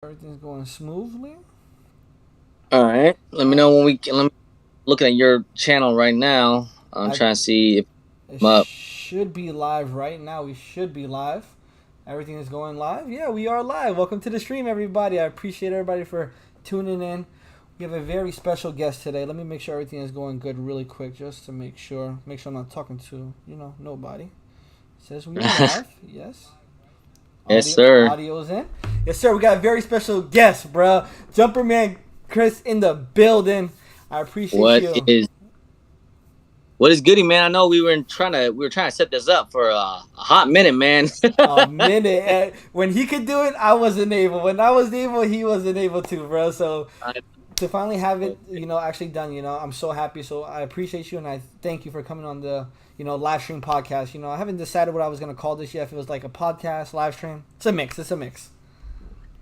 Everything's going smoothly. All right. Let me know when we can. Let me looking at your channel right now. I'm I trying to see if It I'm up. should be live right now. We should be live. Everything is going live. Yeah, we are live. Welcome to the stream, everybody. I appreciate everybody for tuning in. We have a very special guest today. Let me make sure everything is going good really quick, just to make sure. Make sure I'm not talking to nobody. It says we are live. Yes. Yes, sir. Audio's in. Yes, sir. We got a very special guest, bro. Jumperman Chris in the building. I appreciate What you. is what is goody, man? I know we were trying to set this up for a hot minute, man. A minute. When he could do it, I wasn't able. When I was able, he wasn't able to, bro. So to finally have it, actually done, I'm so happy. So I appreciate you and I thank you for coming on the, live stream podcast. I haven't decided what I was gonna call this yet. If it was like a podcast, live stream, it's a mix. It's a mix.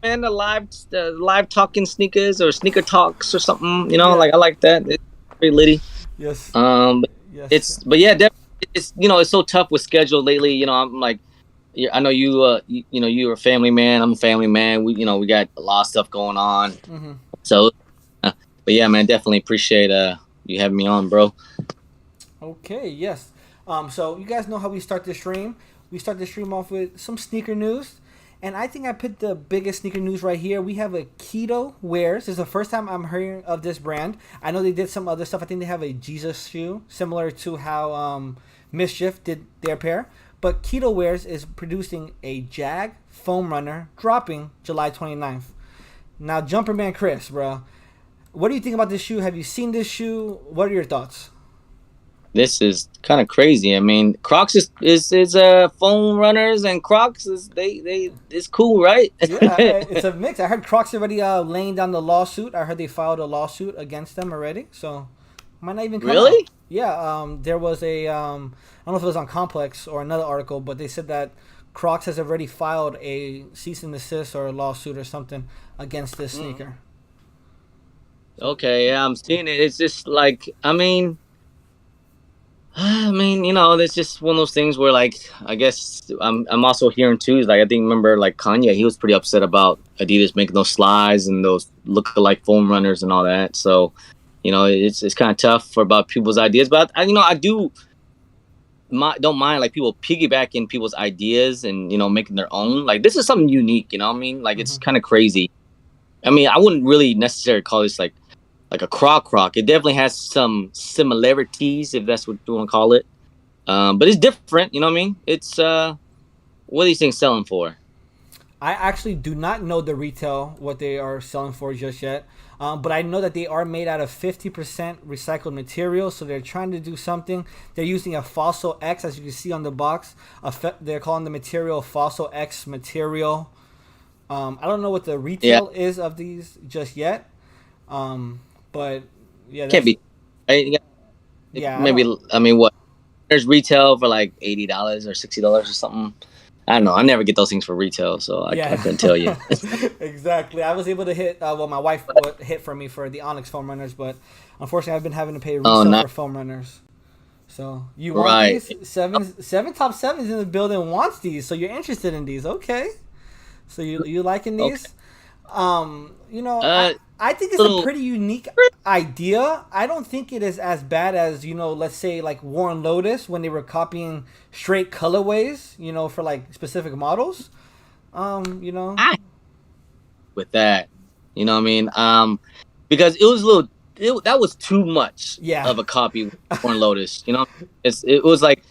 Man, the live talking sneakers or sneaker talks or something. Yeah. Like I like that. It's pretty litty. Yes. But Yes. but yeah, definitely. It's so tough with schedule lately. I'm like, yeah, I know you're a family man. I'm a family man. We got a lot of stuff going on. Mm-hmm. So, but yeah, man, definitely appreciate you having me on, bro. Okay. Yes. So you guys know how we start the stream. We start the stream off with some sneaker news. And I think I put the biggest sneaker news right here. We have a Keto Wears. This is the first time I'm hearing of this brand. I know they did some other stuff. I think they have a Jesus shoe, similar to how Mischief did their pair. But Keto Wears is producing a Jag foam runner, dropping July 29th. Now, Jumperman Chris, bro, what do you think about this shoe? Have you seen this shoe? What are your thoughts? This is kind of crazy. I mean, Crocs is foam runners and Crocs is they it's cool, right? Yeah, it's a mix. I heard Crocs already laying down the lawsuit. I heard they filed a lawsuit against them already, so might not even come out. Really? Yeah, there was I don't know if it was on Complex or another article, but they said that Crocs has already filed a cease and desist or a lawsuit or something against this Mm. sneaker. So Okay, yeah, I'm seeing it. It's just like I mean, it's just one of those things where, like, I guess I'm also hearing too. Is like I think remember like Kanye, he was pretty upset about Adidas making those slides and those look-alike foam runners and all that. So, it's kind of tough for about people's ideas. But I do don't mind like people piggybacking people's ideas and making their own. Like this is something unique. You know what I mean? Like it's hmm kind of crazy. I mean, I wouldn't really necessarily call this like a croc. It definitely has some similarities, if that's what you want to call it. But it's different. You know what I mean? It's what are these things selling for? I actually do not know the retail what they are selling for just yet. But I know that they are made out of 50% recycled material, so they're trying to do something. They're using a Fossil X, as you can see on the box. They're calling the material Fossil X material. I don't know what the Yeah, retail is of these just yet. But yeah, can't that's be. I, yeah. I don't. maybe I mean what? There's retail for like $80 or $60 or something. I don't know. I never get those things for retail, so I Yeah, couldn't tell you. exactly. I was able to hit. Well, my wife hit for me for the Onyx foam runners, but unfortunately, I've been having to pay Oh, resale not for foam runners. So you want right. these? Seven top sevens in the building wants these. So you're interested in these? Okay. So you liking Okay. these? You know, Uh, I think it's a little. pretty unique idea. I don't think it is as bad as let's say like Warren Lotus when they were copying straight colorways. For like specific models. You know. I with that. You know what I mean? Because it was a little. That was too much Yeah. of a copy of Corn Lotus. It was like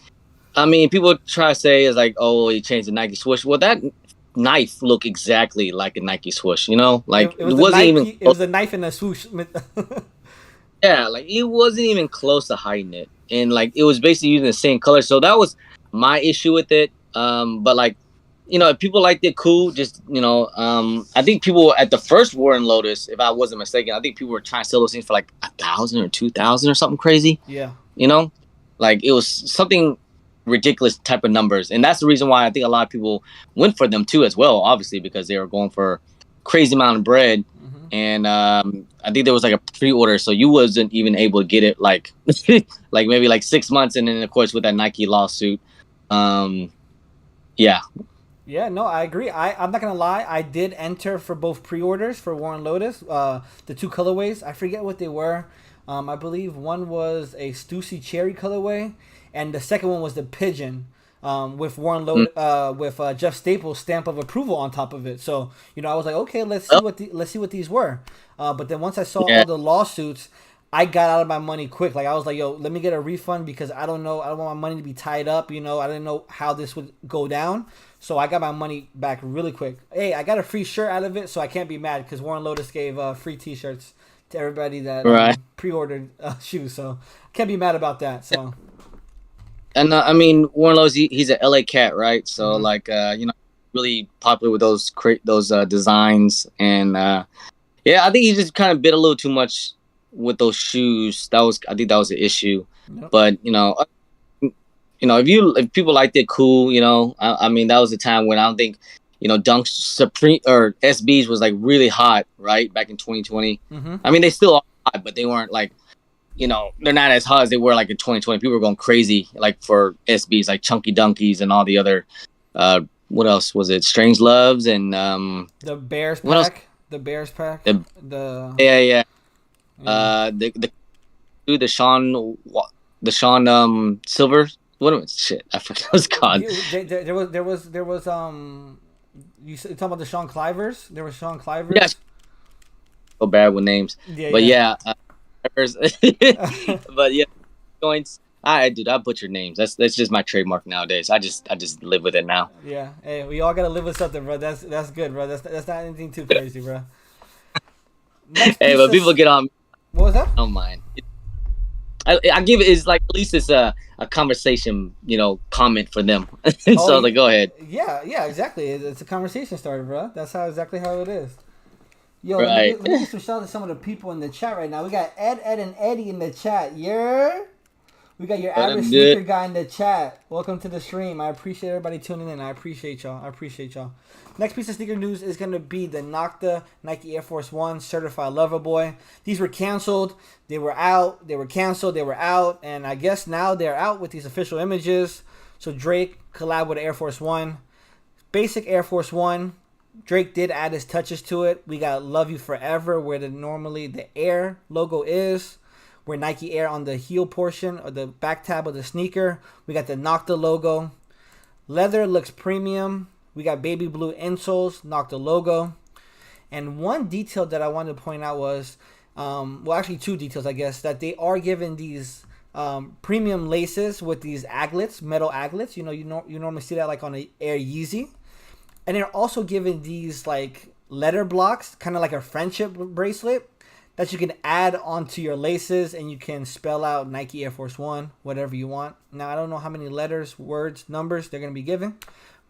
I mean, people try to say it's like, oh, he changed the Nike swoosh. Well, that knife looked exactly like a Nike swoosh. It, Like it it was a wasn't even Nike. It close. was a knife and a swoosh. Yeah, like it wasn't even close to hiding it, and like it was basically using the same color. So that was my issue with it. But like, if people liked it, cool. Just I think people at the first Warren Lotus, if I wasn't mistaken, I think people were trying to sell those things for like 1,000 or 2,000 or something crazy. Yeah. You know, like it was something ridiculous type of numbers, and that's the reason why I think a lot of people went for them too as well. Obviously, because they were going for crazy amount of bread, hmm and I think there was like a pre-order, so you wasn't even able to get it like like maybe like 6 months, and then of course with that Nike lawsuit, um, yeah. Yeah, no, I agree. I'm not gonna lie. I did enter for both pre-orders for Warren Lotus. The two colorways. I forget what they were. I believe one was a Stussy Cherry colorway, and the second one was the Pigeon. With Mm. With Jeff Staples' stamp of approval on top of it. So I was like, okay, Oh, let's see what these were. But then once I saw all yeah, the lawsuits, I got out of my money quick. Like I was like, yo, let me get a refund because I don't know. I don't want my money to be tied up. I didn't know how this would go down. So I got my money back really quick. Hey, I got a free shirt out of it, so I can't be mad because Warren Lotus gave free T-shirts to everybody that right. pre-ordered shoes. So I can't be mad about that. So. And I mean, Warren Lowe's he's an LA cat, right? So Mhm. like, really popular with those designs, and yeah, I think he just kind of bit a little too much with those shoes. I think that was the issue. Yep. But if people liked it, cool. I mean, that was a time when I don't think, Dunks Supreme or SBs was like really hot, right? Back in 2020. Mhm. I mean, they still are hot, but they weren't like, they're not as hot as they were like in 2020. People were going crazy like for SBs, like Chunky Dunkies and all the other. What else was it? Strange Loves and The Bears what else? pack. The Bears pack. The, The yeah, yeah. yeah. The Sean Silver. What am I? Shit, I forgot what it's called. There was you talking about the Sean Clivers? There was Sean Yeah, Clivers. so bad with names, Yeah, but yeah. yeah, but yeah, joints. Dude, I butcher names. That's just my trademark nowadays. I just live with it now. Yeah. Hey, we all gotta live with something, bro. That's good, bro. That's not anything too crazy, bro. Next Hey, piece but of people get on. what was that? I don't mind. I give it is like at least it's a conversation, comment for them. Oh So like, go ahead. yeah, yeah, exactly. It's a conversation starter, bro. That's how exactly how it is. Yo, Right. let me get some shout out to some of the people in the chat right now. We got Ed, and Eddie in the chat. Yeah. We got your But average I'm good. sneaker guy in the chat. Welcome to the stream. I appreciate everybody tuning in. I appreciate y'all. I appreciate y'all. Next piece of sneaker news is going to be the Nocta Nike Air Force One Certified Lover Boy. These were canceled. They were out. They were canceled. They were out. And I guess now they're out with these official images. So Drake collabed with Air Force One. Basic Air Force One. Drake did add his touches to it. We got Love You Forever, where normally the Air logo is. Where Nike Air on the heel portion or the back tab of the sneaker. We got the Nocta logo. Leather looks premium. We got baby blue insoles, Nocta logo. And one detail that I wanted to point out was, actually two details, I guess, that they are giving these premium laces with these aglets, metal aglets. You normally see that like on a Air Yeezy. And they're also giving these like letter blocks, kind of like a friendship bracelet that you can add onto your laces and you can spell out Nike Air Force One, whatever you want. Now, I don't know how many letters, words, numbers they're going to be giving,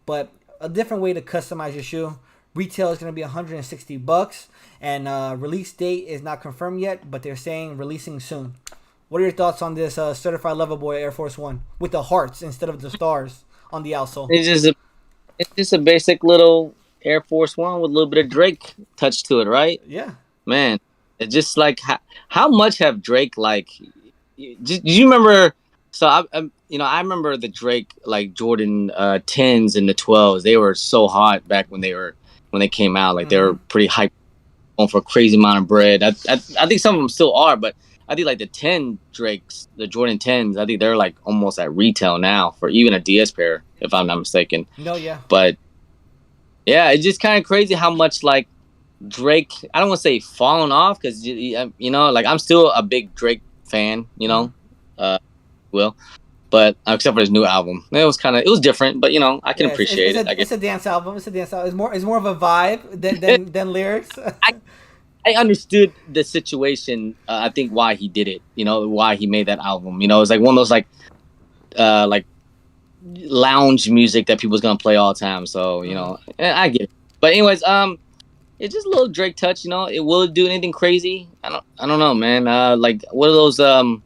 but a different way to customize your shoe. Retail is going to be $160, and release date is not confirmed yet, but they're saying releasing soon. What are your thoughts on this Certified Lover Boy Air Force One with the hearts instead of the stars on the outsole? It's just a basic little Air Force One with a little bit of Drake touch to it, right? Yeah. Man, it's just like how much have Drake like? Do you remember? So I remember the Drake like Jordan 10s and the 12s. They were so hot back when they came out. Like they were Mm-hmm. pretty hyped on for a crazy amount of bread. I think some of them still are, but I think like the 10 Drakes, the Jordan 10s, I think they're like almost at retail now for even a DS pair, if I'm not mistaken. No, yeah. But yeah, it's just kind of crazy how much like Drake. I don't want to say fallen off because like I'm still a big Drake fan. Mm-hmm. Uh, will, but except for his new album, it was different, but I can Yeah, appreciate it. I guess it's a dance album. It's a dance album. It's more of a vibe than lyrics. I I understood the situation. I think why he did it. Why he made that album. It's like one of those like lounge music that people's gonna play all the time. So Mm-hmm. I get it. But anyways, it's just a little Drake touch. It will do anything crazy. I don't know, man. Like what are those the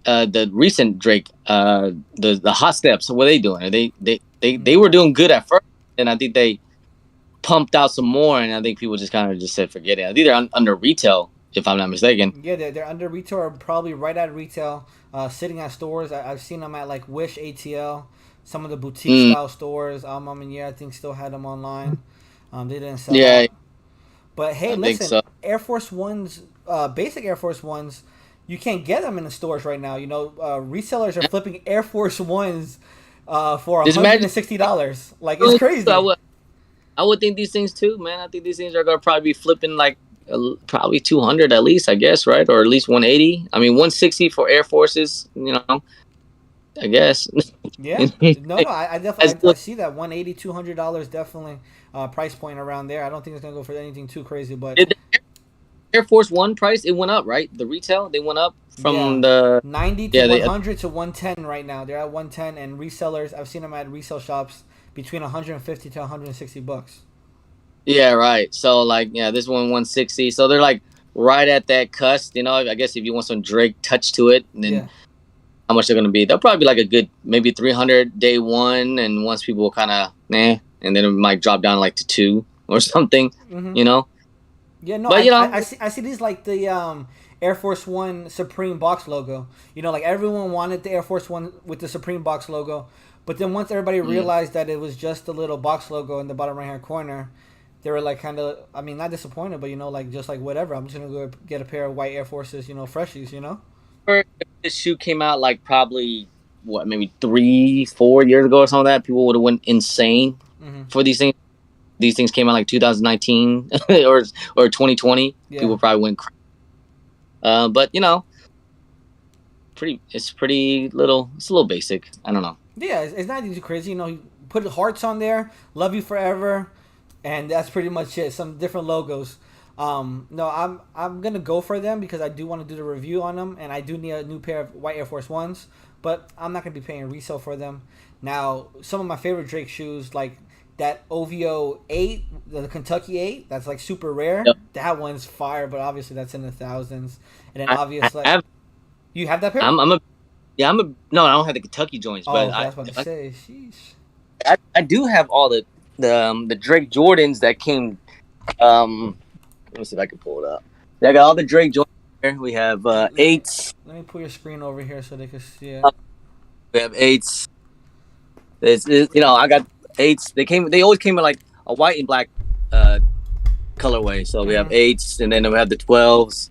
the recent Drake the hot steps? What are they doing? Are they were doing good at first, and I think they pumped out some more, and I think people just kind of just said forget it. I think they're under retail, if I'm not mistaken. Yeah, they're under retail or probably right at retail, sitting at stores. I've seen them at like Wish, ATL. Some of the boutique style stores, yeah, I think still had them online. They didn't sell Yeah, out. But hey, I think listen, so. Air Force Ones, basic Air Force Ones, you can't get them in the stores right now. You know, resellers are flipping Air Force Ones for Just imagine. $160. Like it's I crazy. would, I would think these things too, man. I think these things are gonna probably be flipping like probably 200 at least, I guess, right? Or at least 180. I mean, 160 for Air Forces. I guess. Yeah, no, I I definitely I still, see that 180 $200 definitely price point around there. I don't think it's gonna go for anything too crazy, but did the Air Force One price it went up, right? The retail they went up from yeah, the 90 to yeah they 100 to 110 right now. They're at 110, and resellers I've seen them at resale shops between 150 to $160. yeah right. So like yeah, this one 160. So they're like right at that cusp. I guess if you want some Drake touch to it, and then Yeah. how much they're gonna be? They'll probably be like a good maybe 300 day one, and once people kind of and then it might drop down like to two or something. Mm-hmm. You know, Yeah, no, but I see these like the Air Force One Supreme box logo. You know, like everyone wanted the Air Force One with the Supreme box logo, but then once everybody realized that it was just a little box logo in the bottom right hand corner, they were like kind of, I mean, not disappointed, but like just like whatever. I'm just gonna go get a pair of white Air Forces, freshies. if this shoe came out like probably what maybe 3-4 years ago or something like that, people would have went insane Mm-hmm. for these things. These things came out like 2019 or 2020. Yeah. People probably went. But it's pretty little. It's a little basic. I don't know. Yeah, it's not anything too crazy. You put hearts on there, love you forever, and that's pretty much it. Some different logos. No, I'm gonna go for them because I do want to do the review on them, and I do need a new pair of white Air Force Ones. But I'm not gonna be paying resale for them. Now, some of my favorite Drake shoes, like that OVO 8, the Kentucky 8, that's like super rare. Yep. That one's fire, but obviously that's in the thousands. And then I obviously, have. you have that pair? I'm a. Yeah, I'm a. No, I don't have the Kentucky joints, Oh, but I was about to say, sheesh. I do have all the Drake Jordans that came. Let me see if I can pull it up. Yeah, I got all the Drake Jordans here. We have eights. Let me pull your screen over here so they can see it. We have eights. I got eights. They always came in like a white and black colorway. So we have eights, and then we have the 12s.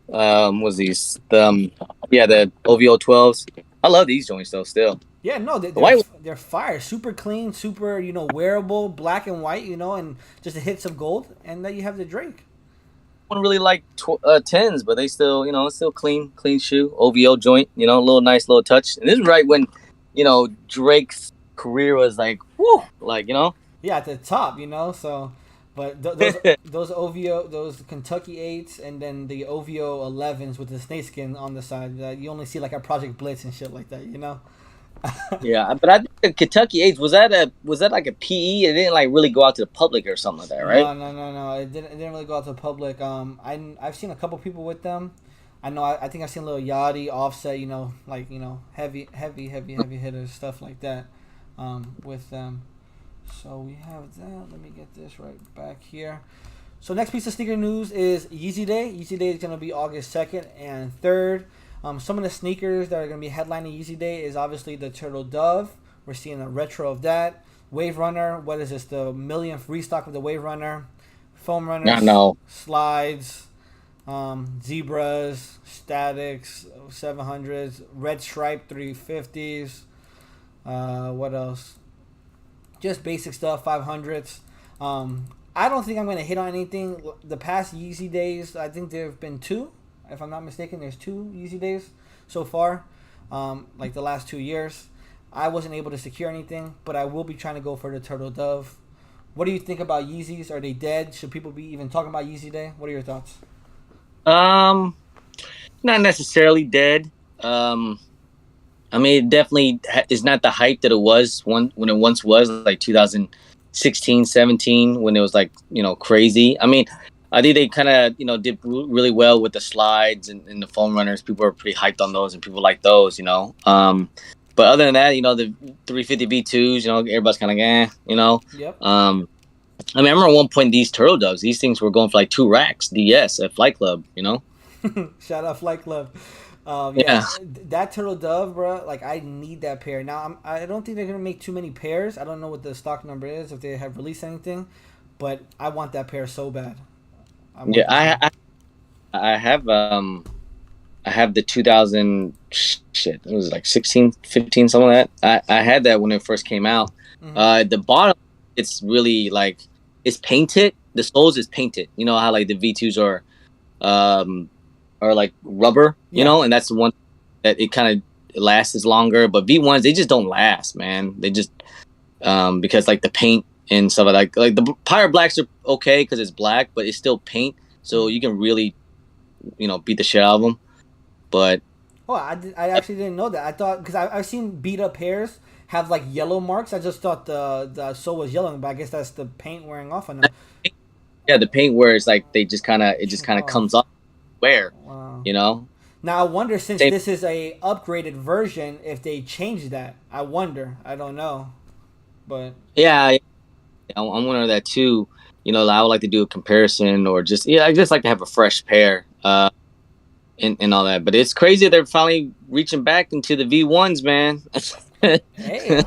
What's these? The OVO 12s. I love these joints though. Still. Yeah, no, they're fire, super clean, super wearable, black and white, and just a hits of gold, and then you have the Drake. I don't really like 10s, but they still, it's still clean shoe, OVO joint, a little nice little touch. And this is right when, Drake's career was like, whoo, like. Yeah, at the top, so. But those OVO, those Kentucky 8s, and then the OVO 11s with the snakeskin on the side, you only see like a Project Blitz and shit like that, Yeah, but I think the Kentucky 8s was that like a PE? It didn't like really go out to the public or something like that, right? No. It didn't really go out to the public. I've seen a couple people with them. I know. I think I've seen a little Yachty, Offset. Heavy hitters, stuff like that. With them. So we have that. Let me get this right back here. So next piece of sneaker news is Yeezy Day. Yeezy Day is going to be August 2nd and 3rd. Some of the sneakers that are going to be headlining Yeezy Day is obviously the Turtle Dove. We're seeing a retro of that. Wave Runner. What is this? The millionth restock of the Wave Runner. Foam Runners. No. Slides. Zebras. Statics. 700s. Red Stripe 350s. What else? Just basic stuff. 500s. I don't think I'm going to hit on anything. The past Yeezy Days, I think there have been 2. If I'm not mistaken, there's 2 Yeezy Days so far, like the last 2 years. I wasn't able to secure anything, but I will be trying to go for the Turtle Dove. What do you think about Yeezys? Are they dead? Should people be even talking about Yeezy Day? What are your thoughts? Not necessarily dead. I mean, it definitely is not the hype that it was when it once was, like 2016, 17, when it was like, crazy. I mean, I think they kind of, did really well with the slides and the foam runners. People are pretty hyped on those, and people like those, But other than that, the 350 V2s, everybody's kind of Yep. I mean, I remember at one point these Turtle Doves, these things were going for like 2 racks DS at Flight Club, Shout out Flight Club. Yeah, Yeah. that turtle dove, bro. Like I need that pair. Now I don't think they're gonna make too many pairs. I don't know what the stock number is if they have released anything, but I want that pair so bad. I Yeah. want that pair. I have I have the 2000 shit. It was like 16, 15, something like that. I had that when it first came out. Hmm. The bottom, it's really like it's painted. The soles is painted. You know how like the V2s um are like rubber, Yeah. and that's the one that it kind of lasts longer. But V1s, they just don't last, man. They just because like the paint and stuff like the Pirate Blacks are okay because it's black, but it's still paint, so Hmm. you can really beat the shit out of them. But Oh, I actually didn't know that. I thought because I've seen beat up hairs have like yellow marks. I just thought the sole was yellow, but I guess that's the paint wearing off on them. yeah, the paint where it's like it just kind of Oh, comes off where, wow. you know. Now I wonder since Same. this is a upgraded version if they change that. I wonder. I don't know, but Yeah, I'm wondering that too. I would like to do a comparison or I just like to have a fresh pair, and all that. But it's crazy they're finally reaching back into the V1s, man. hey,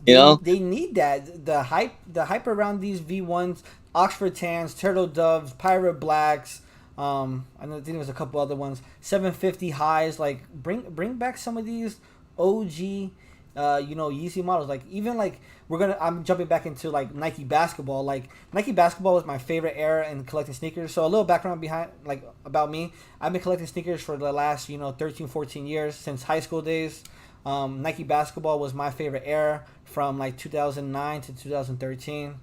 you know, they need that the hype around these V1s, Oxford Tans, Turtle Doves, Pirate Blacks. think there's a couple other ones. 750 highs. Like bring back some of these OG, Yeezy models. Like even like I'm jumping back into like Nike basketball. Like Nike basketball was my favorite era in collecting sneakers. So a little background behind like about me. I've been collecting sneakers for the last 13, 14 years since high school days. Nike basketball was my favorite era from like 2009 to 2013.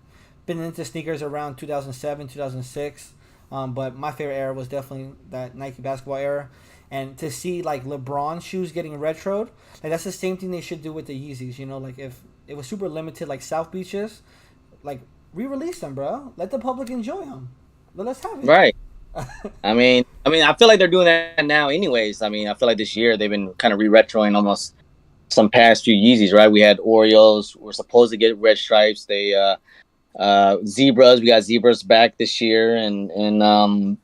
Been into sneakers around 2007, 2006. But my favorite era was definitely that Nike basketball era. And to see like LeBron shoes getting retroed, like that's the same thing they should do with the Yeezys. Like if it was super limited, like South Beaches, like re-release them, bro. Let the public enjoy them. Let's have it. right? I feel like they're doing that now, anyways. I feel like this year they've been kind of re-retroing almost some past few Yeezys, right? We had Oreos. We're supposed to get red stripes. They zebras. We got zebras back this year, and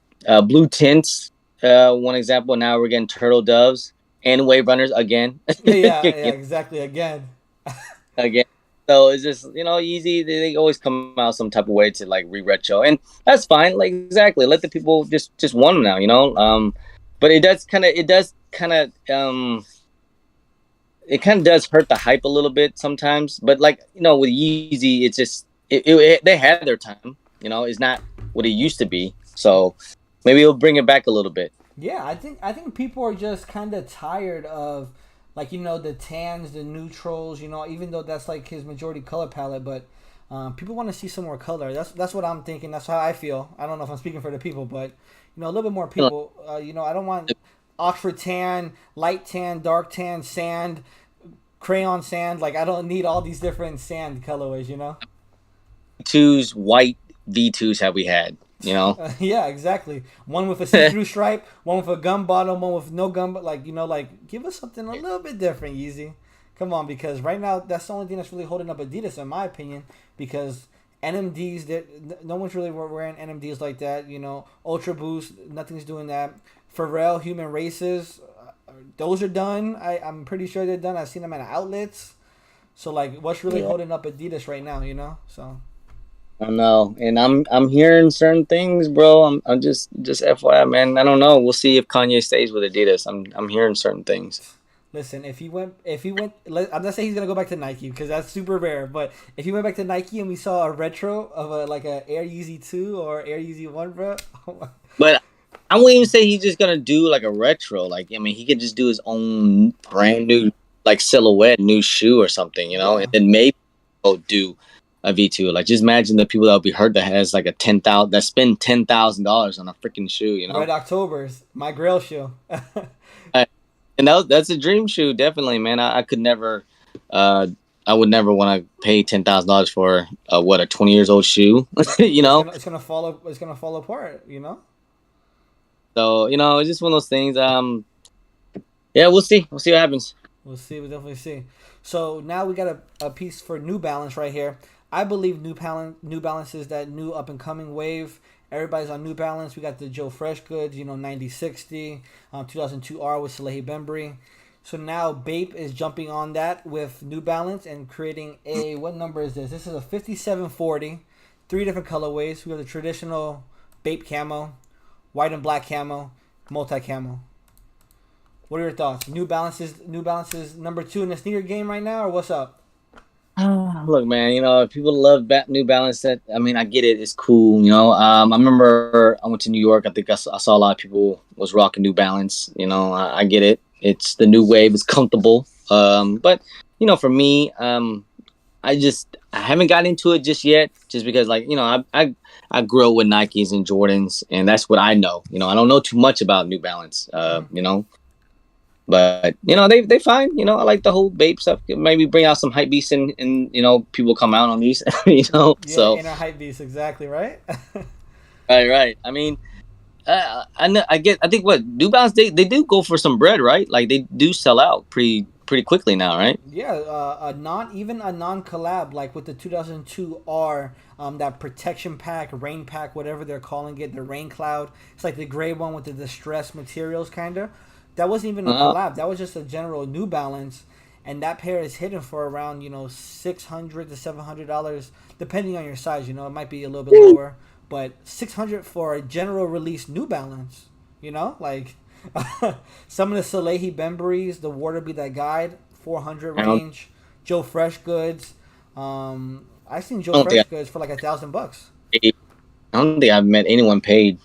blue tints. One example. Now we're getting turtle doves and wave runners again. Yeah, yeah, exactly. Again. Again. So it's just easy. They always come out some type of way to like re-retro, and that's fine. Like exactly, let the people just want them now. But it kind of does hurt the hype a little bit sometimes. But like with Yeezy, it's just they had their time. It's not what it used to be. So maybe it'll bring it back a little bit. Yeah, I think people are just kind of tired of like the tans, the neutrals. Even though that's like his majority color palette, but people want to see some more color. That's what I'm thinking. That's how I feel. I don't know if I'm speaking for the people, but a little bit more people. I don't want Oxford tan, light tan, dark tan, sand, crayon sand. Like I don't need all these different sand colorways. Twos, white V2s have we had? Yeah, exactly. One with a see-through stripe, one with a gum bottom, one with no gum. But like give us something a little bit different, Yeezy. Come on, because right now that's the only thing that's really holding up Adidas, in my opinion. Because NMDs, no one's really wearing NMDs like that. Ultra Boost, nothing's doing that. Pharrell, Human Races, those are done. I'm pretty sure they're done. I've seen them at outlets. So like, what's really Yeah. holding up Adidas right now? So. I know, and I'm hearing certain things, bro. I'm just FYI, man. I don't know. We'll see if Kanye stays with Adidas. I'm hearing certain things. Listen, if he went, I'm not saying he's gonna go back to Nike because that's super rare. But if he went back to Nike and we saw a retro of a Air Yeezy 2 or Air Yeezy 1, bro, But I wouldn't even say he's just gonna do like a retro. Like he could just do his own brand new like silhouette, new shoe or something, yeah, and then maybe go do a V2. Like just imagine the people that would be hurt that has like a 10,000 that spend $10,000 on a freaking shoe. Red Octobers, my Grail shoe. And that's a dream shoe, definitely, man. I could never, I would never want to pay $10,000 for a 20 years old shoe, you It's know. gonna it's gonna fall it's gonna fall apart. So it's just one of those things. Yeah, we'll see what happens. We'll see. We'll definitely see. So now we got a piece for New Balance right here. I believe New Balance is that new up and coming wave, Everybody's on New Balance. We got the Joe Fresh Goods, 9060, 2002 R with Salehi Bembury. So now Bape is jumping on that with New Balance and creating what number is this? This is a 5740, three different colorways. We have the traditional Bape camo, white and black camo, multi camo. What are your thoughts? New Balance is number two in the sneaker game right now, or what's up? Look, man, if people love New Balance. That I mean, I get it. It's cool. I remember I went to New York. I think I saw a lot of people was rocking New Balance. I get it. It's the new wave. It's comfortable. But for me, I haven't got into it just yet. Just because, like, I grew up with Nikes and Jordans, and that's what I know. I don't know too much about New Balance. But they fine. I like the whole Bape stuff. Maybe bring out some hype beasts and people come out on these. Yeah, So in a hype beast, exactly right. right. I mean, I know, I think what New Balance they do go for some bread, right? Like they do sell out pretty quickly now, right? Yeah, a non collab like with the 2002 R, that protection pack, rain pack, whatever they're calling it, the rain cloud. It's like the gray one with the distressed materials, kinda. That wasn't even a Uh, collab. That was just a general New Balance, and that pair is hidden for around $600 to $700, depending on your size. It might be a little bit lower, but 600 for a general release New Balance. Like some of the Salehi Bembury's, the Water Be That Guide, 400 I don't, range. Joe Fresh Goods. I seen I Joe don't Fresh think Goods for like $1,000 bucks. I don't think I've met anyone paid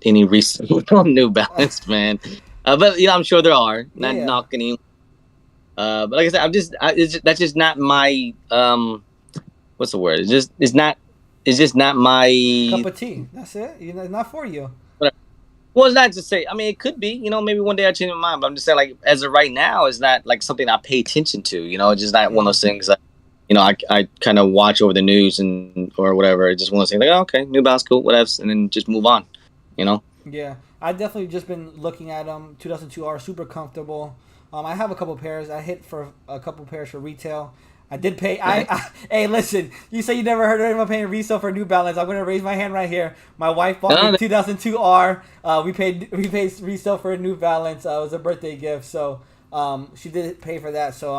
any resale on New Balance, man. But I'm sure there are. Yeah, Not yeah. knocking any. But like I said, that's just not my what's the word? It's just not Cup my. of tea. That's it. It's not for you. Well, it's not to say. I mean, it could be. Maybe one day I change my mind. But I'm just saying, like, as of right now, it's not like something I pay attention to. It's just not one of Mm. those things that I kind of watch over the news and or whatever. It's just one of those things like, oh, okay, New Balance, cool, whatever, and then just move on. You know. Yeah, I definitely just been looking at them. 2002 are super comfortable. I have a couple pairs. I hit for a couple pairs for retail. I did pay. Hey, listen. You say you never heard of anyone paying resale for New Balance. I'm gonna raise my hand right here. My wife bought me No, 2002 R. We paid resale for a New Balance. It was a birthday gift, so she did pay for that. So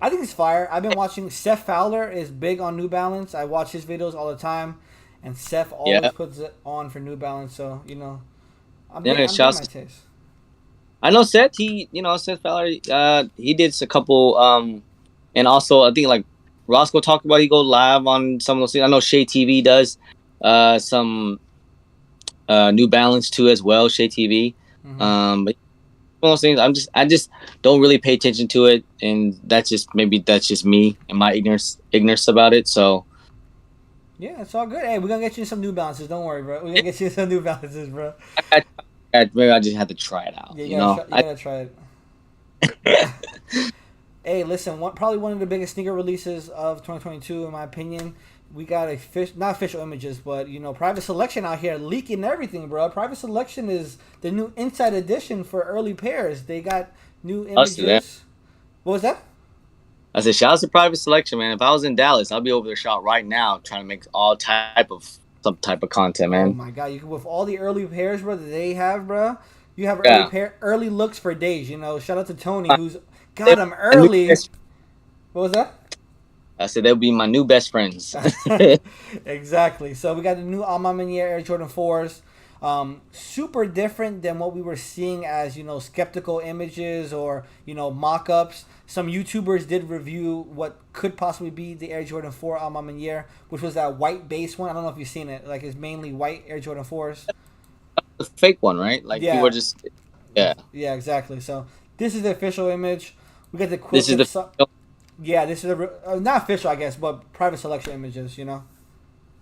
I think it's fire. I've been watching. Seth Fowler is big on New Balance. I watch his videos all the time, and Seth always yeah, puts it on for New Balance. So I'm yeah. I'm getting my Shouts. taste. I know Seth. Seth Fowler. He did a couple. And also I think like Roscoe talked about he go live on some of those things. I know Shea TV does some New Balance too as well. Shea TV. Hmm. But one of those things I just don't really pay attention to it, and that's just me and my ignorance about it. So Yeah, it's all good. Hey, we're gonna get you some New Balances. Don't worry, bro. We're gonna get you some New Balances, bro. I, maybe I just have to try it out. Yeah, You know, you gotta try it. Hey, listen, probably one of the biggest sneaker releases of 2022, in my opinion. We got not official images, but Private Selection out here leaking everything, bro. Private Selection is the new Inside Edition for early pairs. They got new I'll see that. images. What was that? I said, shout out to Private Selection, man. If I was in Dallas, I'll be over their shop right now trying to make all type of some type of content, Oh man. my god, with all the early pairs, bro, that they have, bro. You have Yeah. early looks for days. Shout out to Tony who's They're got them my new early. best- What was that? I said they'll be my new best friends. Exactly. So we got the new Alma Manier Air Jordan 4s. Super different than what we were seeing as, skeptical images or, mock-ups. Some YouTubers did review what could possibly be the Air Jordan 4 Alma Manier, which was that white base one. I don't know if you've seen it. Like, it's mainly white Air Jordan 4s. The fake one, right? Like people are Yeah. just yeah. Yeah, exactly. So this is the official image. We got the This is quilted. the Yeah, this is not official, I guess, but private selection images.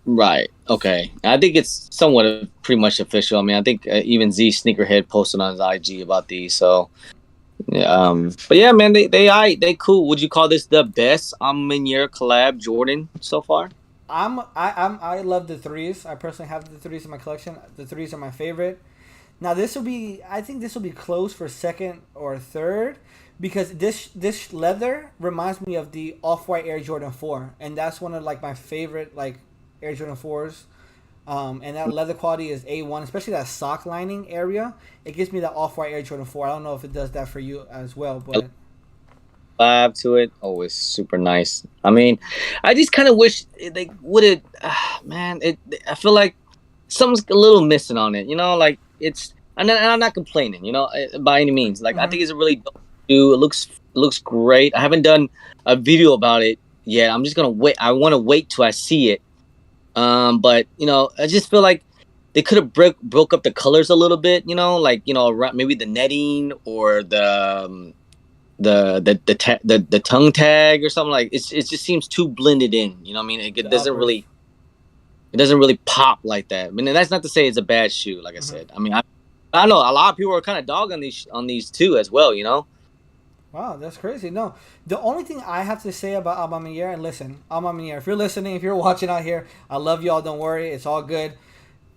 right. Okay, I think it's somewhat pretty much official. I mean, I think even Z Sneakerhead posted on his IG about these. So yeah, but yeah, man, they cool. Would you call this the best Meniere collab Jordan so far? I love the threes. I personally have the threes in my collection. The threes are my favorite. Now I think this will be close for second or third, because this leather reminds me of the Off White Air Jordan 4, and that's one of like my favorite like Air Jordan 4s. And that leather quality is A1, especially that sock lining area. It gives me that Off-White Air Jordan 4. I don't know if it does that for you as well, but Vibe to it. Oh, it's super nice. I mean, I just kind of wish they would have. Man, it. I feel like something's a little missing on it. You know, like it's. And I'm not complaining. You know, by any means. Like I Mhm. think it's a really dope shoe. It looks great. I haven't done a video about it yet. I'm just gonna wait. I want to wait till I see it. But I just feel like they could have broke up the colors a little bit. Like maybe the netting or the tongue tag or something like it just seems too blended in. You know what I mean? It The doesn't uppers. really pop like that. I mean, that's not to say it's a bad shoe. Like I Mhm. said, I mean, I know a lot of people are kind of dogging on these too as well. Wow, that's crazy. No, the only thing I have to say about Aubameyang, and listen, Aubameyang, if you're listening, if you're watching out here, I love y'all. Don't worry, it's all good.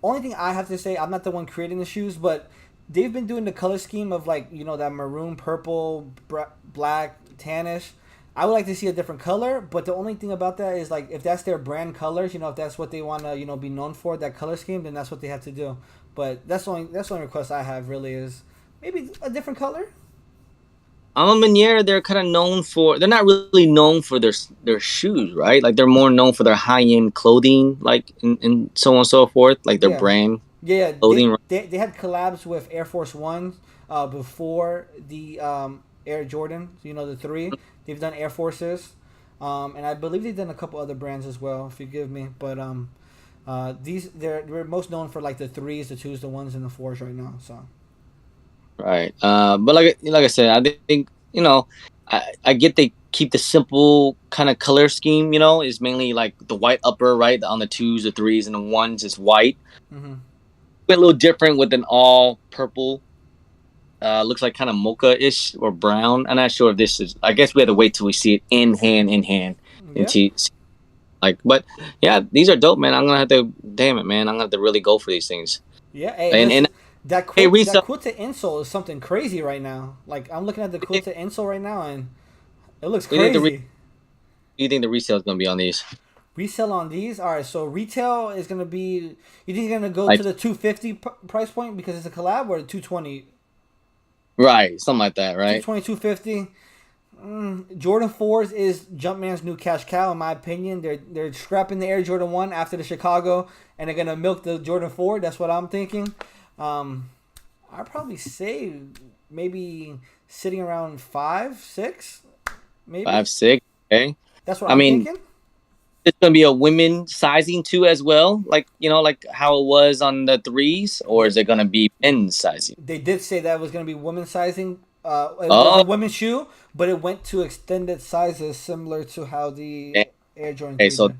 Only thing I have to say, I'm not the one creating the shoes, but they've been doing the color scheme of like that maroon, purple, black, tannish. I would like to see a different color, but the only thing about that is like if that's their brand colors, if that's what they want to be known for, that color scheme, then that's what they have to do. But that's the only request I have really is maybe a different color. Alma they're kind of known for. They're not really known for their shoes, right? Like they're more known for their high end clothing, like and so on and so forth, like their Yeah. brand Yeah, clothing. they had collabs with Air Force One before the Air Jordan, the three. They've done Air Forces, and I believe they've done a couple other brands as well. Forgive me, but these they're most known for like the threes, the twos, the ones, and the fours right now. So Right. But like I said, I think I get they keep the simple kind of color scheme. Is mainly like the white upper, right, on the twos, the threes, and the ones is white. hmm But a little different with an all purple. Looks like kind of mocha-ish or brown. I'm not sure if this is. I guess we have to wait till we see it in hand, and yeah, see like. But yeah, these are dope, man. I'm gonna have to. Damn it, man. I'm gonna have to really go for these things. yeah. Hey, And listen, that hey, quilt that resale. quilted insole is something crazy right now. Like I'm looking at the quilted insole right now, and it looks You think crazy. you think the resale is gonna be on these? Resell on these, all right. So retail is gonna be. You think you're gonna go Like to the 250 price point because it's a collab, or the 220, right, something like that, right? 250. Jordan 4s is Jumpman's new cash cow, in my opinion. They're scrapping the Air Jordan 1 after the Chicago, and they're gonna milk the Jordan 4. That's what I'm thinking. Um, I'd probably say maybe sitting around 5, 6, maybe. 5'6". Okay. That's what I I'm mean, thinking. it's gonna be a women sizing too as well, like like how it was on the threes, or is it gonna be men's sizing? They did say that it was going to be women's sizing. It was a Oh, women's shoe, but it went to extended sizes, similar to how the Air Jordan okay. 3 So did.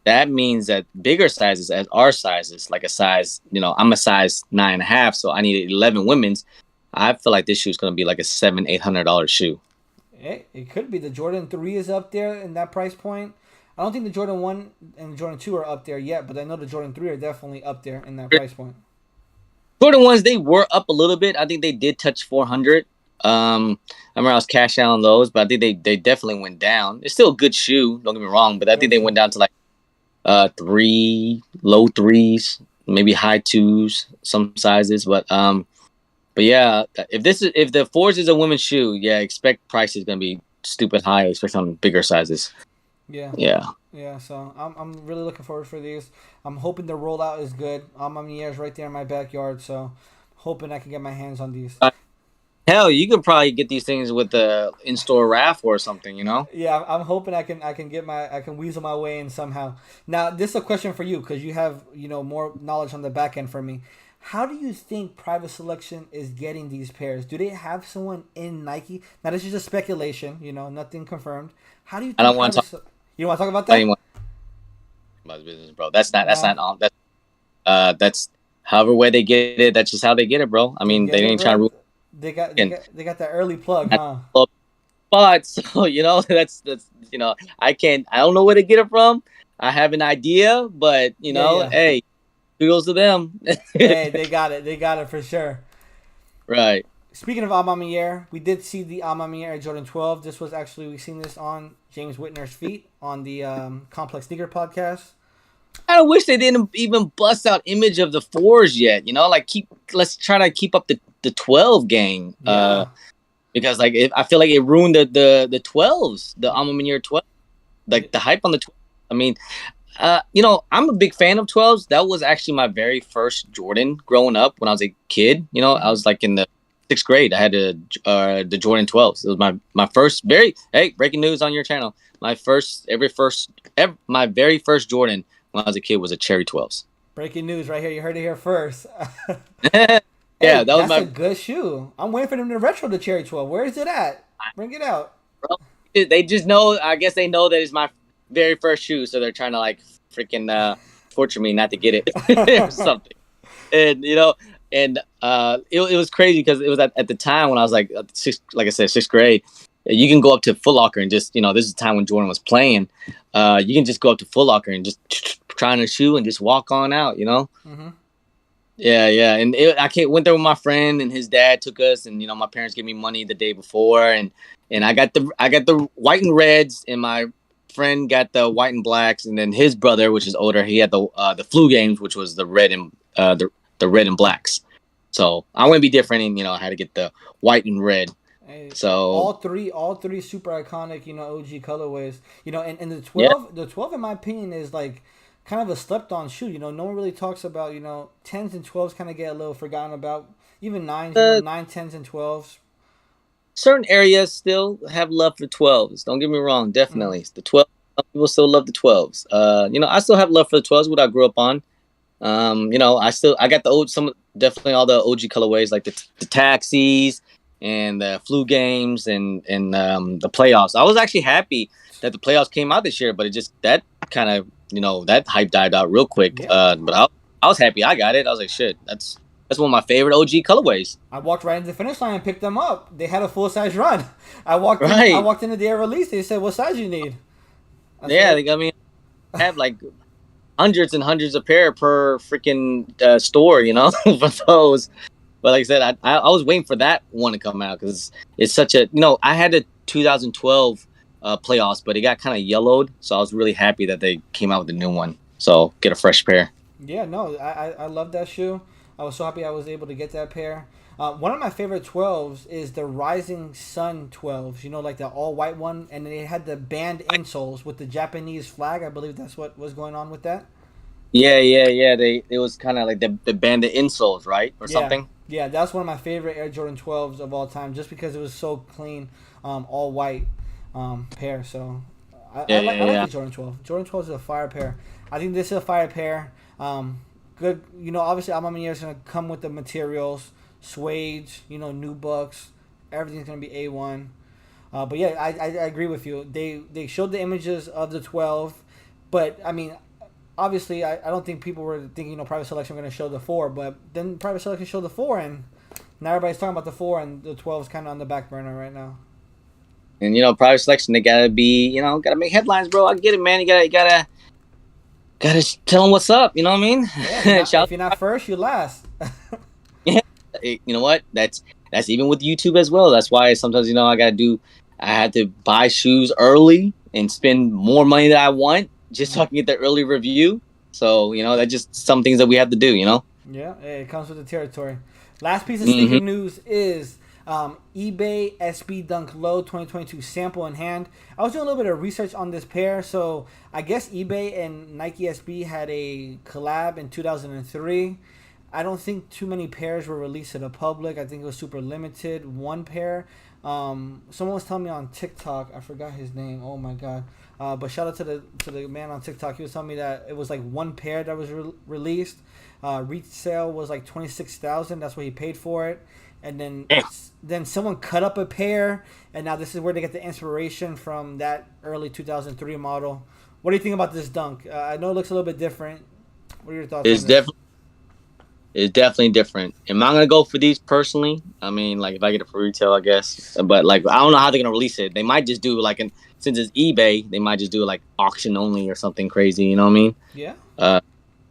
that means that bigger sizes as our sizes, like a size, I'm a size 9.5, so I need 11 women's. I feel like this shoe is gonna be like a $700-800 shoe. It could be the Jordan 3 is up there in that price point. I don't think the Jordan 1 and the Jordan 2 are up there yet, but I know the Jordan 3 are definitely up there in that price point. Jordan ones, they were up a little bit. I think they did touch 400. I remember I was cash out on those, but I think they definitely went down. It's still a good shoe, don't get me wrong, but I think Great they shoe. went down to like low threes, maybe high twos, some sizes. But yeah, if the fours is a women's shoe, yeah, expect price is gonna be stupid high, especially on bigger sizes. Yeah. Yeah. Yeah, so I'm really looking forward for these. I'm hoping the rollout is good. Amamiya is right there in my backyard, so hoping I can get my hands on these. Hell, you could probably get these things with the in-store raffle or something. Yeah, I'm hoping I can weasel my way in somehow. Now, this is a question for you because you have more knowledge on the back end for me. How do you think Private Selection is getting these pairs? Do they have someone in Nike? Now, this is just speculation. Nothing confirmed. How do you I think don't want to Private? talk You want to talk about about that? anyone about the business, bro. That's not Nah, that's however way they get it. That's just how they get it, bro. I they mean, they get it ain't trying to right. rule They got and they got that early plug, huh? but so that's I don't know where to get it from. I have an idea, but Yeah, yeah. hey, kudos to them. Hey, they got it. They got it for sure. Right. Speaking of Amamier, we did see the Amamier Jordan 12. This was actually we seen this on James Whitner's feet on the Complex Sneaker podcast. I wish they didn't even bust out image of the fours yet. Like let's try to keep up the 12 gang. Yeah. Because like I feel like it ruined the 12s, the Alma Mater 12, Yeah. like the hype on the 12. I mean, I'm a big fan of 12s. That was actually my very first Jordan growing up when I was a kid. I was like in the sixth grade. I had the Jordan 12s. It was my first breaking news on your channel. My my very first Jordan when I was a kid was a Cherry 12s. Breaking news right here. You heard it here first. Yeah, Hey, that was that's a my good shoe. I'm waiting for them to retro the Cherry 12. Where is it at? Bring it out. bro. They just know. I guess they know that it's my very first shoe, so they're trying to like freaking torture me not to get it or something. And it was crazy because it was at the time when I was like like I said, sixth grade. You can go up to Foot Locker and just this is the time when Jordan was playing. You can just go up to Foot Locker and just try on a shoe and just walk on out. Hmm. Yeah, yeah, and went there with my friend and his dad took us, and my parents gave me money the day before, and I got the white and reds, and my friend got the white and blacks, and then his brother, which is older, he had the flu games, which was the red and the red and blacks. So I want to be different, and I had to get the white and red. Hey, So all three super iconic, OG colorways. And the yeah, 12 in my opinion is like kind of a slept on shoe. No one really talks about, 10s and 12s kind of get a little forgotten about. Even nines, uh, 9, 10s and 12s. certain areas still have love for 12s. Don't get me wrong, Mm-hmm. definitely the 12. Some people still love the 12s. I still have love for the 12s, what I grew up on. I got the old some definitely all the OG colorways like the taxis and the flu games and the playoffs. I was actually happy that the playoffs came out this year, but it just that kind of that hype died out real quick. Yeah. But I was happy I got it. I was like, shit, that's one of my favorite OG colorways. I walked right into the finish line and picked them up. They had a full size run. I walked in. I Right? walked in the day of release. They said, "What size you need?" I Yeah, said, I mean, I have like hundreds and hundreds of pair per freaking store, for those. But like I said, I was waiting for that one to come out because it's such a I had the 2012 playoffs, but it got kind of yellowed, so I was really happy that they came out with a new one. So get a fresh pair. "Yeah, no, I love that shoe. I was so happy I was able to get that pair." One of my favorite 12s is the Rising Sun 12s. Like the all white one, and they had the band insoles with the Japanese flag. I believe that's what was going on with that. Yeah, yeah, yeah. It was kind of like the bandit insoles, right, or Yeah, something. yeah, that's one of my favorite Air Jordan 12s of all time, just because it was so clean, all white pair. So Yeah, I yeah, like yeah. the Jordan 12. Jordan 12 is a fire pair. I think this is a fire pair. Good, obviously Alma Mater is gonna come with the materials, suede, new bucks, everything's gonna be A1. But yeah, I agree with you. They showed the images of the 12, but I mean, obviously, I don't think people were thinking, private selection were going to show the 4, but then private selection showed the 4, and now everybody's talking about the 4, and the 12 is kind of on the back burner right now. And private selection, they gotta be, gotta make headlines, bro. I get it, man. You gotta tell them what's up. You know what I mean? Yeah, if you're not, Shout if you're not first, you last. Yeah, you know what? That's even with YouTube as well. That's why sometimes I had to buy shoes early and spend more money that I want just so I can get the early review. So that's just some things that we have to do. Yeah, it comes with the territory. Last piece of Hmm. sneaker news is eBay SB Dunk Low 2022 sample in hand. I was doing a little bit of research on this pair, so I guess eBay and Nike SB had a collab in 2003. I don't think too many pairs were released to the public. I think it was super limited. One pair. Someone was telling me on TikTok. I forgot his name. Oh my god. But shout out to the man on TikTok. He was telling me that it was like one pair that was released. Resale was like 26,000. That's what he paid for it. And then someone cut up a pair, and now this is where they get the inspiration from that early 2003 model. What do you think about this dunk? I know it looks a little bit different. What are your thoughts on It's this? definitely it's definitely different. Am I gonna go for these personally? I mean, like if I get it for retail, I guess. But like I don't know how they're gonna release it. They might just do like since it's eBay, they might just do like auction only or something crazy. You know what I mean? Yeah. Uh,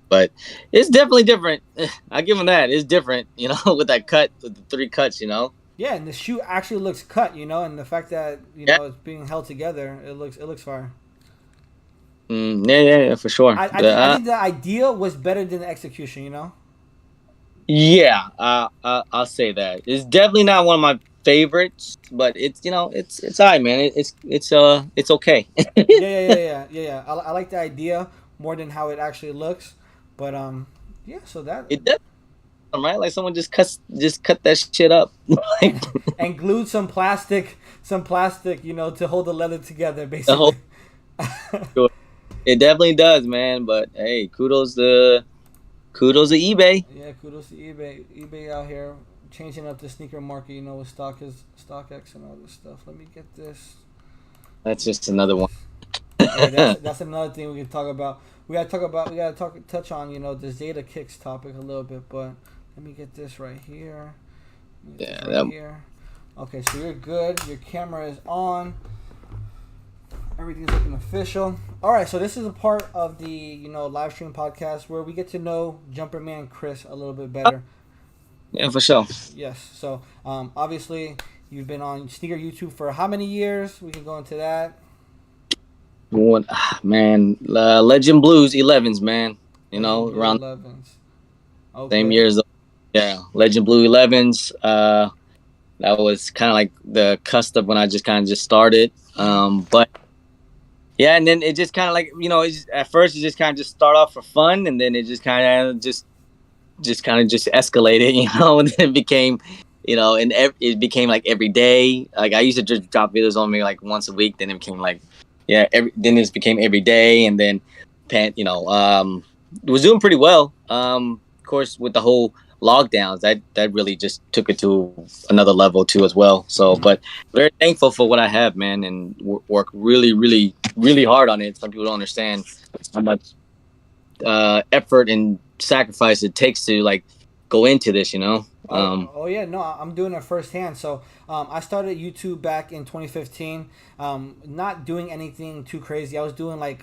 but it's definitely different. I give them that. It's different, with that cut, with the three cuts. Yeah, and the shoe actually looks cut, and the fact that Yeah. it's being held together, it looks fire. Yeah, for sure. I think the idea was better than the execution. You know. Yeah, I'll say that. It's definitely not one of my favorites, but it's it's alright, man. It's okay. I like the idea more than how it actually looks, but yeah. So that It does, right? Like someone just cut that shit up. Like and glued some plastic, you know, to hold the leather together, the whole. basically. It definitely does, man. But hey, kudos to eBay. Yeah, kudos to eBay. eBay out here changing up the sneaker market, you know, with StockX and all this stuff. Let me get this. That's just another one. Hey, that's another thing we can talk about. Touch on, you know, the Zeta Kicks topic a little bit, but let me get this right here. Yeah, Here. Okay, so you're good. Your camera is on. Everything's looking official. All right, so this is a part of the live stream podcast where we get to know Jumper Man Chris a little bit better. yeah, for sure. Yes. So obviously you've been on sneaker YouTube for how many years? We can go into that. One man, Legend Blues 11s, man. Around 11s. Okay. same years. Yeah, Legend Blue 11s. That was kind of like the cusp of when I just kind of just started. But yeah, and then it just kind of like at first you just kind of just start off for fun, and then it just kind of just kind of just escalated, and then it became, it became like every day. Like I used to just drop videos on me like once a week, then it became like, yeah, then it became every day, and then, it was doing pretty well. Of course, with the whole lockdowns, that really just took it to another level too as well. So, but very thankful for what I have, man, and work really, really, really hard on it. Some people don't understand how much effort and sacrifice it takes to like go into this, Oh yeah, no, I'm doing it firsthand. So I started YouTube back in 2015. Not doing anything too crazy. I was doing like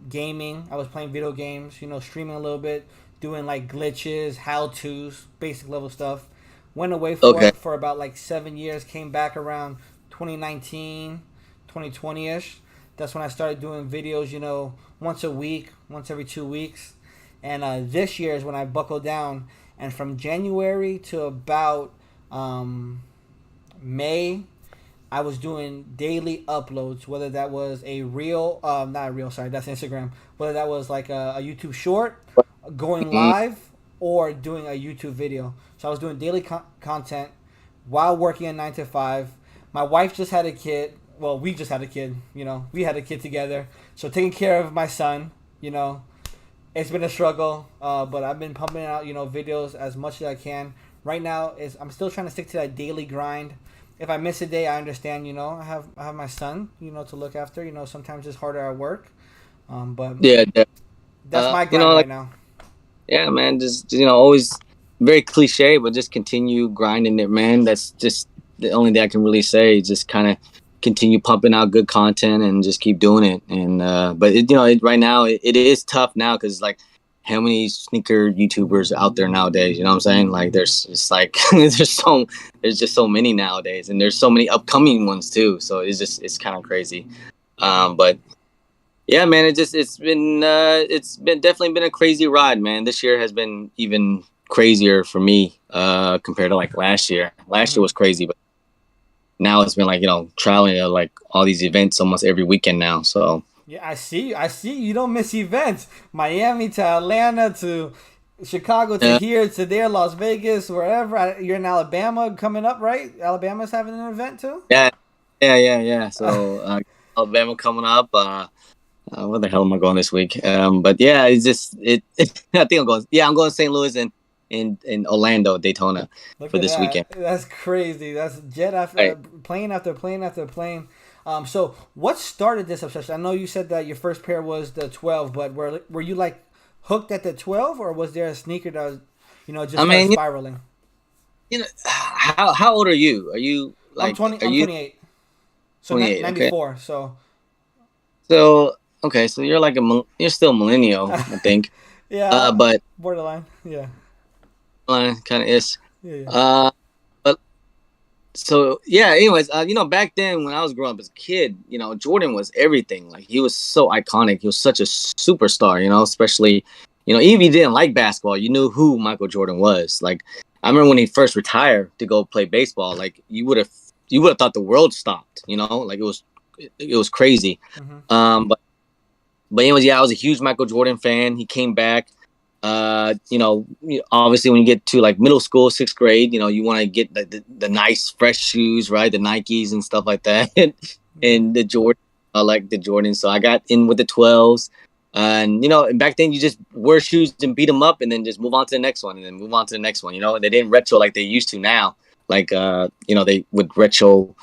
gaming. I was playing video games. Streaming a little bit, doing like glitches, how tos, basic level stuff. Went away for it for about like 7 years. Came back around 2019, 2020 ish. That's when I started doing videos. Once a week, once every 2 weeks. And this year is when I buckled down. And from January to about May, I was doing daily uploads, whether that was a reel, not a reel, sorry, that's Instagram, whether that was like a YouTube short, going live, or doing a YouTube video. So I was doing daily content while working a 9 to 5. My wife just had a kid. Well, we just had a kid, we had a kid together. So taking care of my son, it's been a struggle, but I've been pumping out, videos as much as I can. Right now, I'm still trying to stick to that daily grind. If I miss a day, I understand. I have my son, to look after. Sometimes it's harder at work, but yeah, that's my grind right now. Yeah, man, just always very cliche, but just continue grinding it, man. That's just the only thing I can really say. Just kind of continue pumping out good content and just keep doing it. And but right now it is tough now because like how many sneaker YouTubers out there nowadays? You know what I'm saying? Like there's just so many nowadays, and there's so many upcoming ones too. So it's kind of crazy. But yeah, man, it's been definitely been a crazy ride, man. This year has been even crazier for me compared to like last year. Last year was crazy, but now it's been like traveling to like all these events almost every weekend now. So yeah, I see you don't miss events. Miami to Atlanta to Chicago to here to there, Las Vegas, wherever. You're in Alabama coming up, right? Alabama's having an event too. Yeah. So Alabama coming up. Where the hell am I going this week? But yeah, it's just I think I'm going. Yeah, I'm going to St. Louis and in Orlando, Daytona for this weekend. That's crazy. That's jet after plane after plane after plane. So what started this obsession? I know you said that your first pair was the 12, but were you like hooked at the 12, or was there a sneaker that was just spiraling? How old are you? Are you like? I'm 20. I'm 28. So 28, 94. Okay. So okay, so you're like you're still millennial, I think. Yeah. But borderline. Yeah. Kind of is. Yeah. But So yeah, anyways, back then when I was growing up as a kid, Jordan was everything. Like he was so iconic. He was such a superstar. Especially, even if you didn't like basketball, you knew who Michael Jordan was. Like I remember when he first retired to go play baseball. Like you would have thought the world stopped. Like it was crazy. Hmm. But anyways, yeah, I was a huge Michael Jordan fan. He came back. Obviously when you get to like middle school, sixth grade, you want to get the nice fresh shoes, right? The Nikes and stuff like that, Yeah. and the Jordan. I like the Jordans, so I got in with the 12s. And back then you just wear shoes and beat them up, and then just move on to the next one, and then move on to the next one. They didn't retro like they used to now. Like they would retro,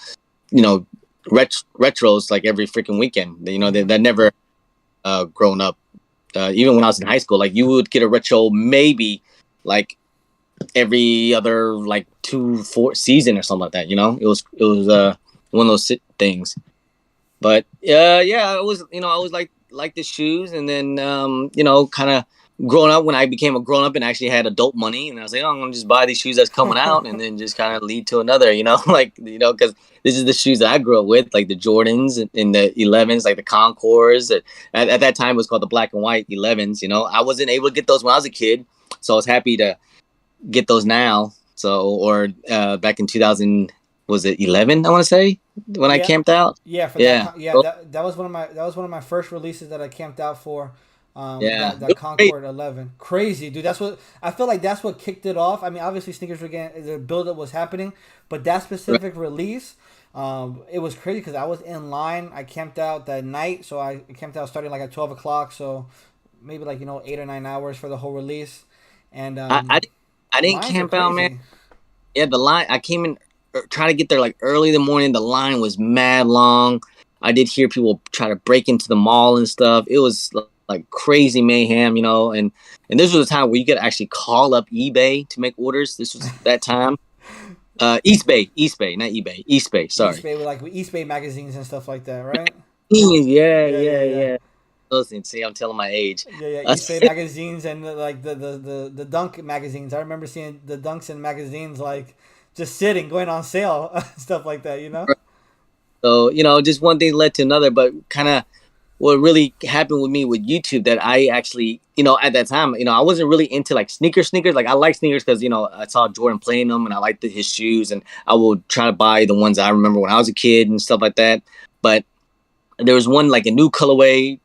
you know, retros like every freaking weekend. Hmm. That never grown up. Even when I was in high school, like you would get a retro maybe like every other like 2 4 season or something like that. It was one of those things. But yeah, I was like the shoes, and then kind of growing up when I became a grown up and actually had adult money, and I was like, oh, I'm gonna just buy these shoes that's coming out, and then just kind of lead to another, because this is the shoes that I grew up with, like the Jordans and the 11s, like the Concords. At that time, it was called the black and white 11s. I wasn't able to get those when I was a kid, so I was happy to get those now. So, or back in 2000, was it 11? I want to say when I Yeah. camped out. Yeah, for that. Yeah. Yeah, Oh, that was one of my first releases that I camped out for. yeah. That It was great. Concord 11, crazy dude. That's what I feel like. That's what kicked it off. I mean, obviously sneakers were getting the build up was happening, but that Right. specific release, it was crazy because I was in line. I camped out that night, so I camped out starting like at 12 o'clock. So maybe like 8 or 9 hours for the whole release, and I, I, I didn't lines are camp out, man. crazy. Yeah, the line. I came in trying to get there like early in the morning. The line was mad long. I did hear people try to break into the mall and stuff. It was like crazy mayhem, and this was a time where you could actually call up eBay to make orders. This was that time. East Bay, not eBay, East Bay. East Sorry. Bay with like East Bay magazines and stuff like that, right? Yeah, Yeah, yeah, yeah, yeah. yeah. Listen, see, I'm telling my age. Yeah, yeah, Uh, East Bay magazines and like the Dunk magazines. I remember seeing the Dunks and magazines like just sitting, going on sale, stuff like that. You know? so just one thing led to another, but kind of what really happened with me with YouTube that I actually, at that time, I wasn't really into like sneakers. Like I like sneakers because I saw Jordan playing them and I liked his shoes, and I would try to buy the ones I remember when I was a kid and stuff like that. But there was one like a new colorway,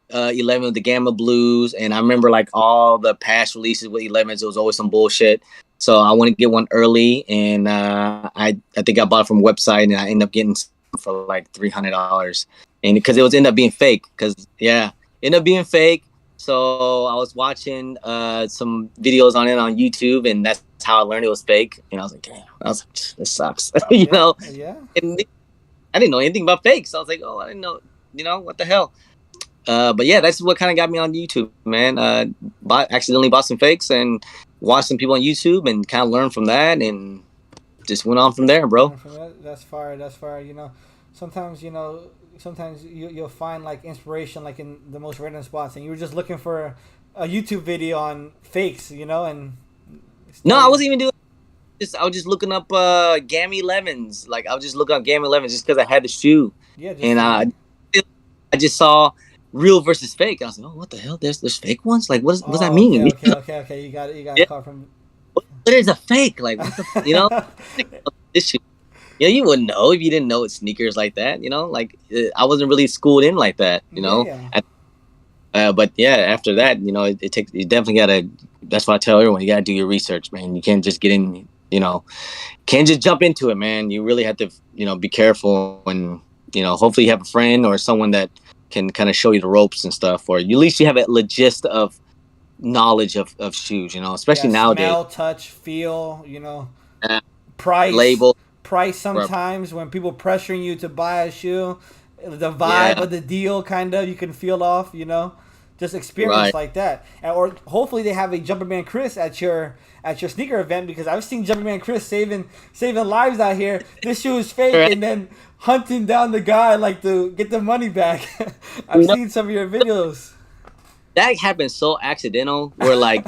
11 with the Gamma Blues, and I remember like all the past releases with 11s. It was always some bullshit. So I wanted to get one early, and I think I bought it from a website, and I ended up getting some for like $300, and because it was ended up being fake. Because yeah, ended up being fake. So I was watching some videos on it on YouTube, and that's how I learned it was fake. And I was like, damn, I was like, this sucks, Yeah, yeah. And I didn't know anything about fakes. So I was like, oh, I didn't know, what the hell. But yeah, that's what kind of got me on YouTube, man. Accidentally bought some fakes and watched some people on YouTube and kind of learned from that and just went on from there, bro. Learn from that. That's fire. That's fire. Sometimes sometimes you'll find like inspiration like in the most random spots, and you were just looking for a YouTube video on fakes, and No, I started. wasn't even doing. I was just looking up Gammy Lemons. Like I was just looking up Gammy Lemons just because I had the shoe, Yeah, just and I just saw real versus fake. I was like, oh, what the hell? There's fake ones. Like what does that oh, okay, mean? okay, okay, okay. You got a Yeah, call from. what is a fake? Like what the like, this shit. You wouldn't know if you didn't know it's sneakers like that. Like I wasn't really schooled in like that. Yeah. But yeah, after that, it takes. You definitely gotta. That's why I tell everyone you gotta do your research, man. You can't just get in. Can't just jump into it, man. You really have to, be careful, and hopefully you have a friend or someone that can kind of show you the ropes and stuff, or at least you have a legist of knowledge of shoes. Yeah, Especially nowadays. smell, touch, feel, Uh, price. Label. Price Right. sometimes when people pressuring you to buy a shoe, the vibe Yeah. of the deal kind of you can feel off, just experience Right. like that. Or hopefully they have a Jumperman Chris at your sneaker event because I've seen Jumperman Chris saving lives out here. This shoe is fake Right. and then hunting down the guy like to get the money back. I've You know, seen some of your videos. that happened so accidental. Where like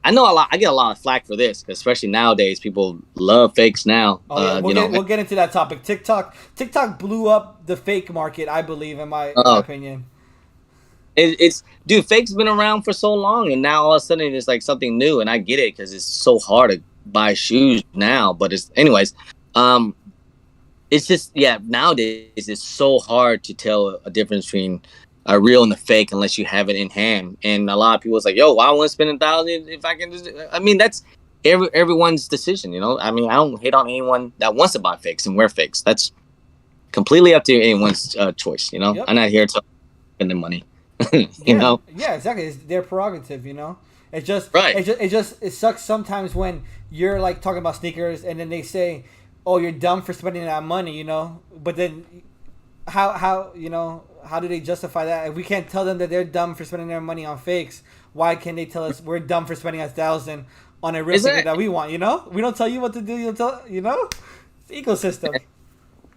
I know a lot. I get a lot of flack for this, 'cause especially nowadays, people love fakes now. Oh yeah, You know, we'll get into that topic. TikTok blew up the fake market, I believe, in my uh, opinion. it's dude, fakes been around for so long, and now all of a sudden it's like something new, and I get it because it's so hard to buy shoes now. But it's anyways, um, it's just yeah. Nowadays, it's so hard to tell a difference between a real and the fake unless you have it in hand. And a lot of people is like, "Yo, I want to spend 1,000 if I can just." I mean, that's everyone's decision, you know. I mean, I don't hate on anyone that wants to buy fakes and wear fakes. That's completely up to anyone's choice, you know. Yep. I'm not here to spend the money, you Yeah, know. yeah, exactly. It's their prerogative, you know. Right. It sucks sometimes when you're like talking about sneakers and then they say, "Oh, you're dumb for spending that money," you know. But then, how you know how do they justify that? If we can't tell them that they're dumb for spending their money on fakes, why can't they tell us we're dumb for spending 1,000 on a real Is sneaker that that we want? You know, we don't tell you what to do. You tell you know, it's ecosystem.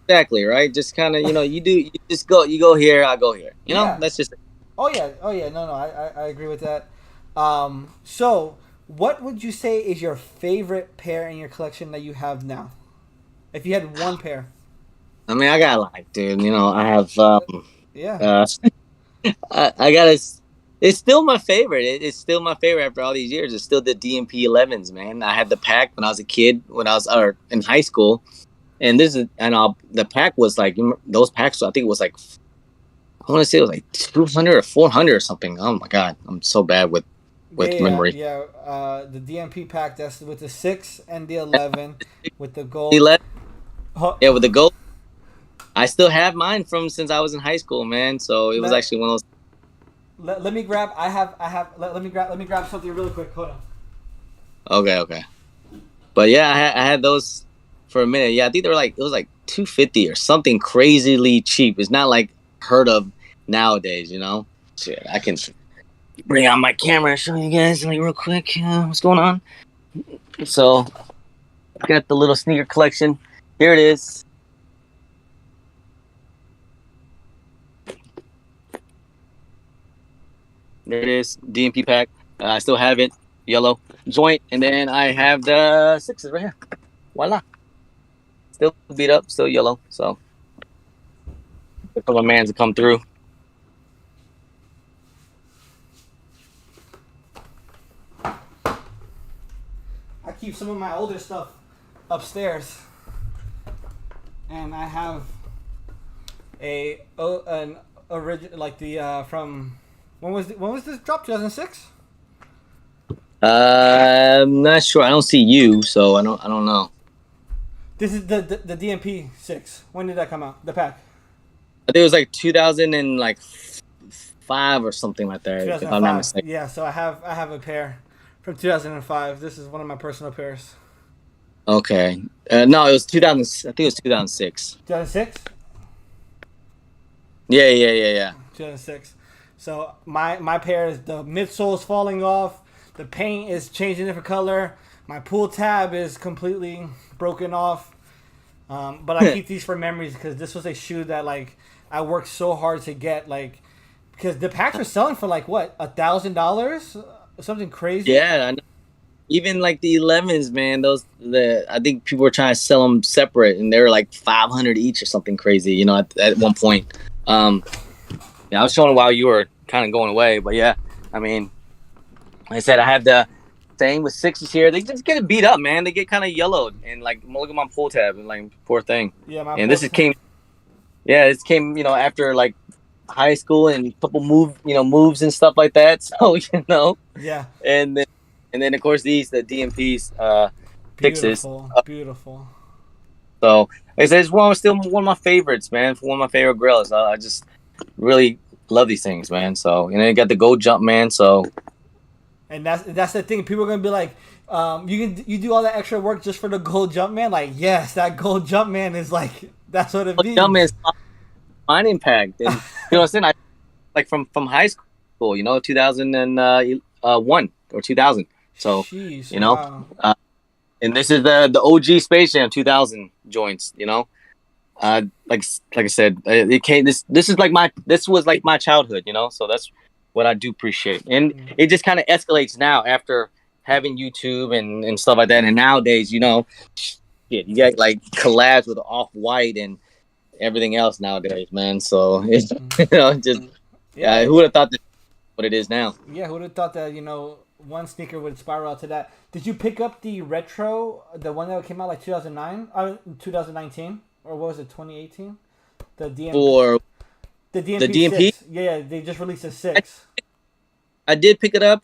exactly right? Just kind of, you know, you just go, you go here, I go here. You know, Yeah. that's just Oh yeah, oh yeah. No, I agree with that. So what would you say is your favorite pair in your collection that you have now? If you had one pair, I mean, I got like, dude, you know, I have yeah. uh I got it's still my favorite. It's still my favorite after all these years. It's still the DMP 11s, man. I had the pack when I was a kid, when I was or in high school, and this is the pack was like those packs. I think it was like I want to say it was like 200 or 400 or something. Oh my god, I'm so bad with Yeah, memory. yeah. The DMP pack that's with the 6 and the 11 with the gold. 11, Huh, yeah, with the gold. I still have mine from since I was in high school, man. So it was let, actually one of those. let me grab. Let me grab something really quick. Hold on. Okay, okay. But yeah, I had those for a minute. Yeah, I think they were like it was like 250 or something crazily cheap. It's not like heard of nowadays, you know. Shit, I can bring out my camera and show you guys like real quick what's going on. So, got the little sneaker collection. Here it is. There it is, DMP pack. I still have it, yellow joint, and then I have the sixes right here. Voila. Still beat up, still yellow. So, for my man to come through. I keep some of my older stuff upstairs, and I have an original like the from when was this drop 2006? I'm not sure. I don't see you, so I don't know. This is the DMP 6. When did that come out? The pack. I think it was like 2005 or something like that, if I'm not 2005. mistaken. Yeah, so I have a pair from 2005. This is one of my personal pairs. Okay. No, it was 2000. I think it was 2006. 2006. Yeah. 2006. So my pair is the midsole's falling off. The paint is changing different color. My pull tab is completely broken off. But I keep these for memories because this was a shoe that like I worked so hard to get. Like because the packs were selling for like what $1,000, something crazy. Yeah, I know. Even like the 11s, man. I think people were trying to sell them separate, and they were like 500 each or something crazy. You know, at one point. Yeah, I was showing while you were kind of going away, but yeah, I mean, like I said, I have the same with sixes here. They just get beat up, man. They get kind of yellowed, and like look at my pull tab, and like poor thing. Yeah, my And this came, yeah, this came, after like high school and a couple moves and stuff like that. So Yeah. and then of course the DMPs fixes. Beautiful. So like I said, it's still one of my favorites, man. One of my favorite grills. I just really love these things, man. So you got the gold jump, man. So. And that's the thing. People are gonna be like, you do all that extra work just for the gold jump man. Like, yes, that gold jump man is like that's what it means. Jump man is mine impact, and what I'm saying, I like from high school, 2001 or 2000. So Jeez, wow. Wow. And this is the OG Space Jam 2000 joints. Like I said, it came. This was like my childhood. So that's what I do appreciate, and it just kind of escalates now after having YouTube and stuff like that. And nowadays, shit, you got like collabs with Off White and everything else nowadays, man. So it's just Yeah, who would have thought this what it is now? yeah. Who would have thought that one sneaker would spiral out to that? Did you pick up the retro, the one that came out like 2009, 2019, or what was it, 2018? The For the the DMP DMP, 6. Yeah, they just released a 6. I did pick it up,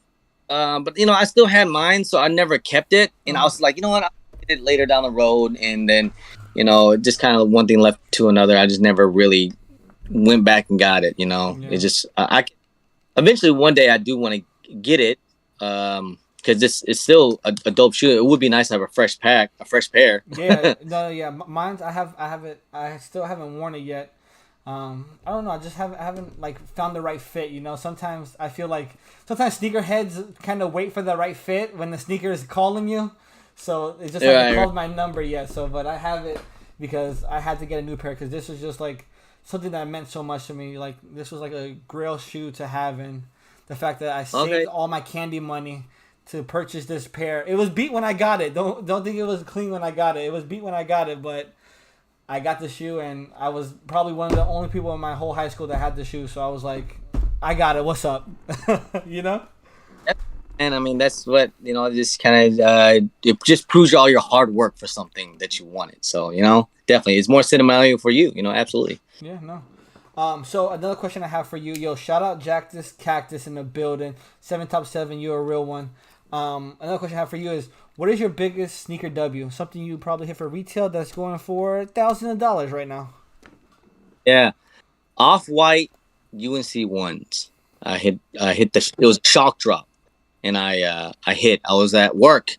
but I still had mine, so I never kept it. And I was like, you know what, I'll get it later down the road. And then, just kind of one thing left to another. I just never really went back and got it. Yeah. It just I eventually one day I do want to get it, because this is still a dope shoe. It would be nice to have a fresh pair. Yeah, no, yeah. Mine's I have it. I still haven't worn it yet. I don't know. I haven't like found the right fit. Sometimes I feel like sometimes sneakerheads kind of wait for the right fit when the sneaker is calling you. So it's just hasn't called my number yet. So, but I have it because I had to get a new pair because this was just like something that meant so much to me. Like this was like a grail shoe to have, and the fact that I saved all my candy money to purchase this pair. It was beat when I got it. Don't think it was clean when I got it. It was beat when I got it, but I got the shoe, and I was probably one of the only people in my whole high school that had the shoe. So I was like, I got it. What's up? And I mean, that's what, just kind of, it just proves all your hard work for something that you wanted. So, definitely it's more sentimental for you, absolutely. Yeah, no. So another question I have for you, shout out Jack this Cactus in the building. 7 top 7, you're a real one. Another question I have for you is, what is your biggest sneaker W? Something you probably hit for retail that's going for thousands of dollars right now. Yeah. Off-White UNC ones. I hit it was a shock drop. And I was at work,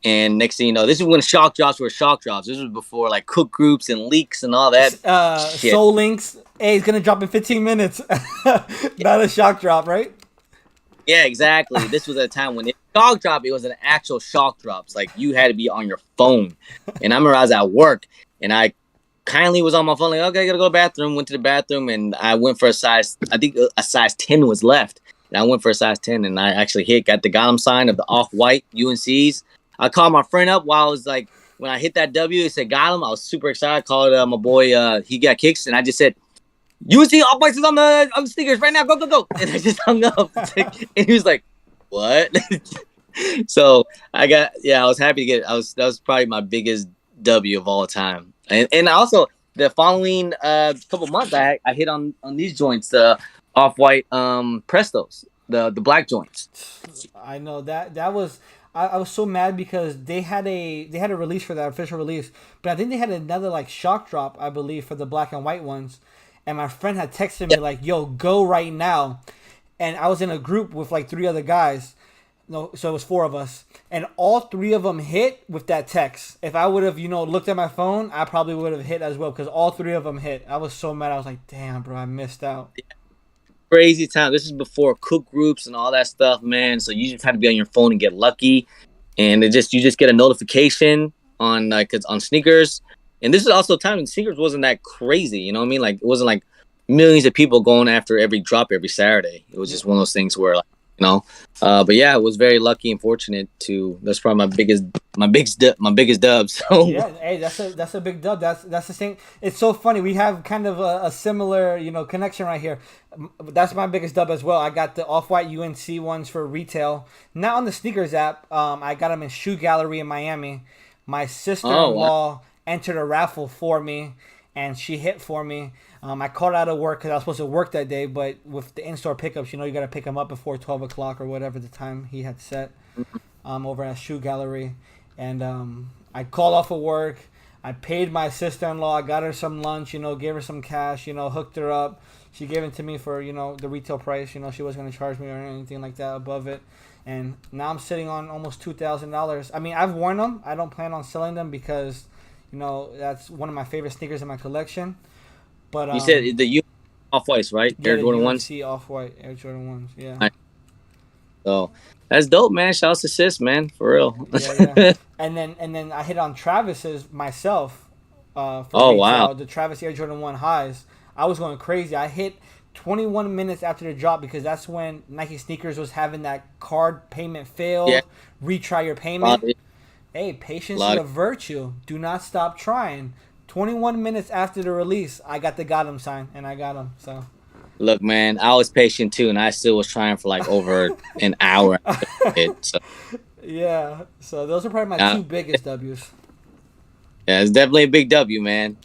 and next thing you know, this is when shock drops were shock drops. This was before like cook groups and leaks and all that. Soul Links, hey, it's gonna drop in 15 minutes. Not a shock drop, right? Yeah, exactly. This was at a time when shock drop, it was an actual shock drops. Like you had to be on your phone. And I remember I was at work, and I kindly was on my phone, like, okay, I gotta go to the bathroom. Went to the bathroom, and I went for a size 10 was left. And I went for a size 10, and I actually got the Gotham sign of the Off-White UNCs. I called my friend up while I was like, when I hit that W, it said Gotham. I was super excited. I called my boy, he got kicks, and I just said, UNC Off-White is on the sneakers right now. Go, go, go. And I just hung up. And he was like, what? So I was happy to get it. That was probably my biggest W of all time. And also, the following couple months, I hit on these joints, Off-White Prestos, the black joints. I know that was I was so mad because they had a release for that official release, but I think they had another like shock drop, I believe, for the black and white ones. And my friend had texted me like, "Yo, go right now," and I was in a group with like 3 other guys. No, so it was 4 of us, and all 3 of them hit with that text. If I would have, looked at my phone, I probably would have hit as well because all 3 of them hit. I was so mad. I was like, "Damn, bro, I missed out." Crazy time. This is before cook groups and all that stuff, man. So you just had to be on your phone and get lucky, and you just get a notification on on sneakers. And this is also a time when sneakers wasn't that crazy. You know what I mean? Like it wasn't like millions of people going after every drop every Saturday. It was just one of those things where but yeah, I was very lucky and fortunate to. That's probably my biggest dub. So yeah, hey, that's a big dub. That's the same. It's so funny. We have kind of a similar connection right here. That's my biggest dub as well. I got the Off-White UNC ones for retail, not on the sneakers app. I got them in Shoe Gallery in Miami. My sister-in-law entered a raffle for me, and she hit for me. I called out of work because I was supposed to work that day, but with the in-store pickups, you got to pick them up before 12 o'clock or whatever the time he had set over at Shoe Gallery. And I called off of work. I paid my sister-in-law. I got her some lunch, gave her some cash, hooked her up. She gave it to me for, the retail price. She wasn't going to charge me or anything like that above it. And now I'm sitting on almost $2,000. I mean, I've worn them. I don't plan on selling them because, that's one of my favorite sneakers in my collection. But you said the Off-Whites, right? Yeah, Air Jordan ones. Off-White Air Jordan ones. Yeah. Right. So that's dope, man. Shouts to sis, man, for real. Yeah. and then I hit on Travis's myself. For retail, wow. The Travis Air Jordan 1 highs. I was going crazy. I hit 21 minutes after the drop, because that's when Nike sneakers was having that card payment Yeah, failed, retry your a lot payment. of, Hey, a patience is lot a of virtue. Do not stop trying. 21 minutes after the release, I got the got him sign, and I got him. So, look, man. I was patient too, and I still was trying for like over an hour after it. So yeah. So those are probably my uh, two biggest W's. yeah, it's definitely a big W, man.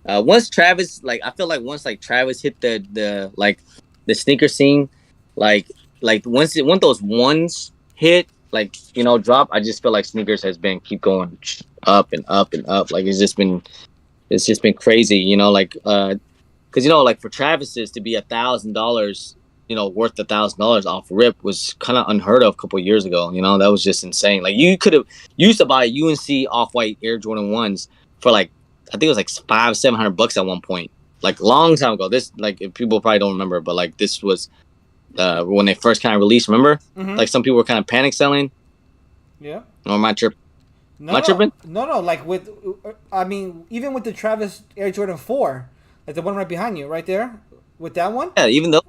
Once Travis, like, I feel like once like Travis hit the like the sneaker scene, like once those ones hit, like drop, I just feel like sneakers has been keep going up and up and up. Like it's just been crazy. Because like for Travis's to be $1,000, worth $1,000 off rip was kind of unheard of a couple of years ago. That was just insane. Like you could have used to buy UNC off white Air Jordan ones for like I think it was like $500-700 at one point, like long time ago. This like if people probably don't remember, but like this was when they first kind of released. Remember, Mm-hmm. like some people were kind of panic selling. Yeah. Or am I tripping? Am No, I no, tripping? no, no. Like with, I mean, even with the Travis Air Jordan 4, like the one right behind you, right there, with that one, Yeah, even though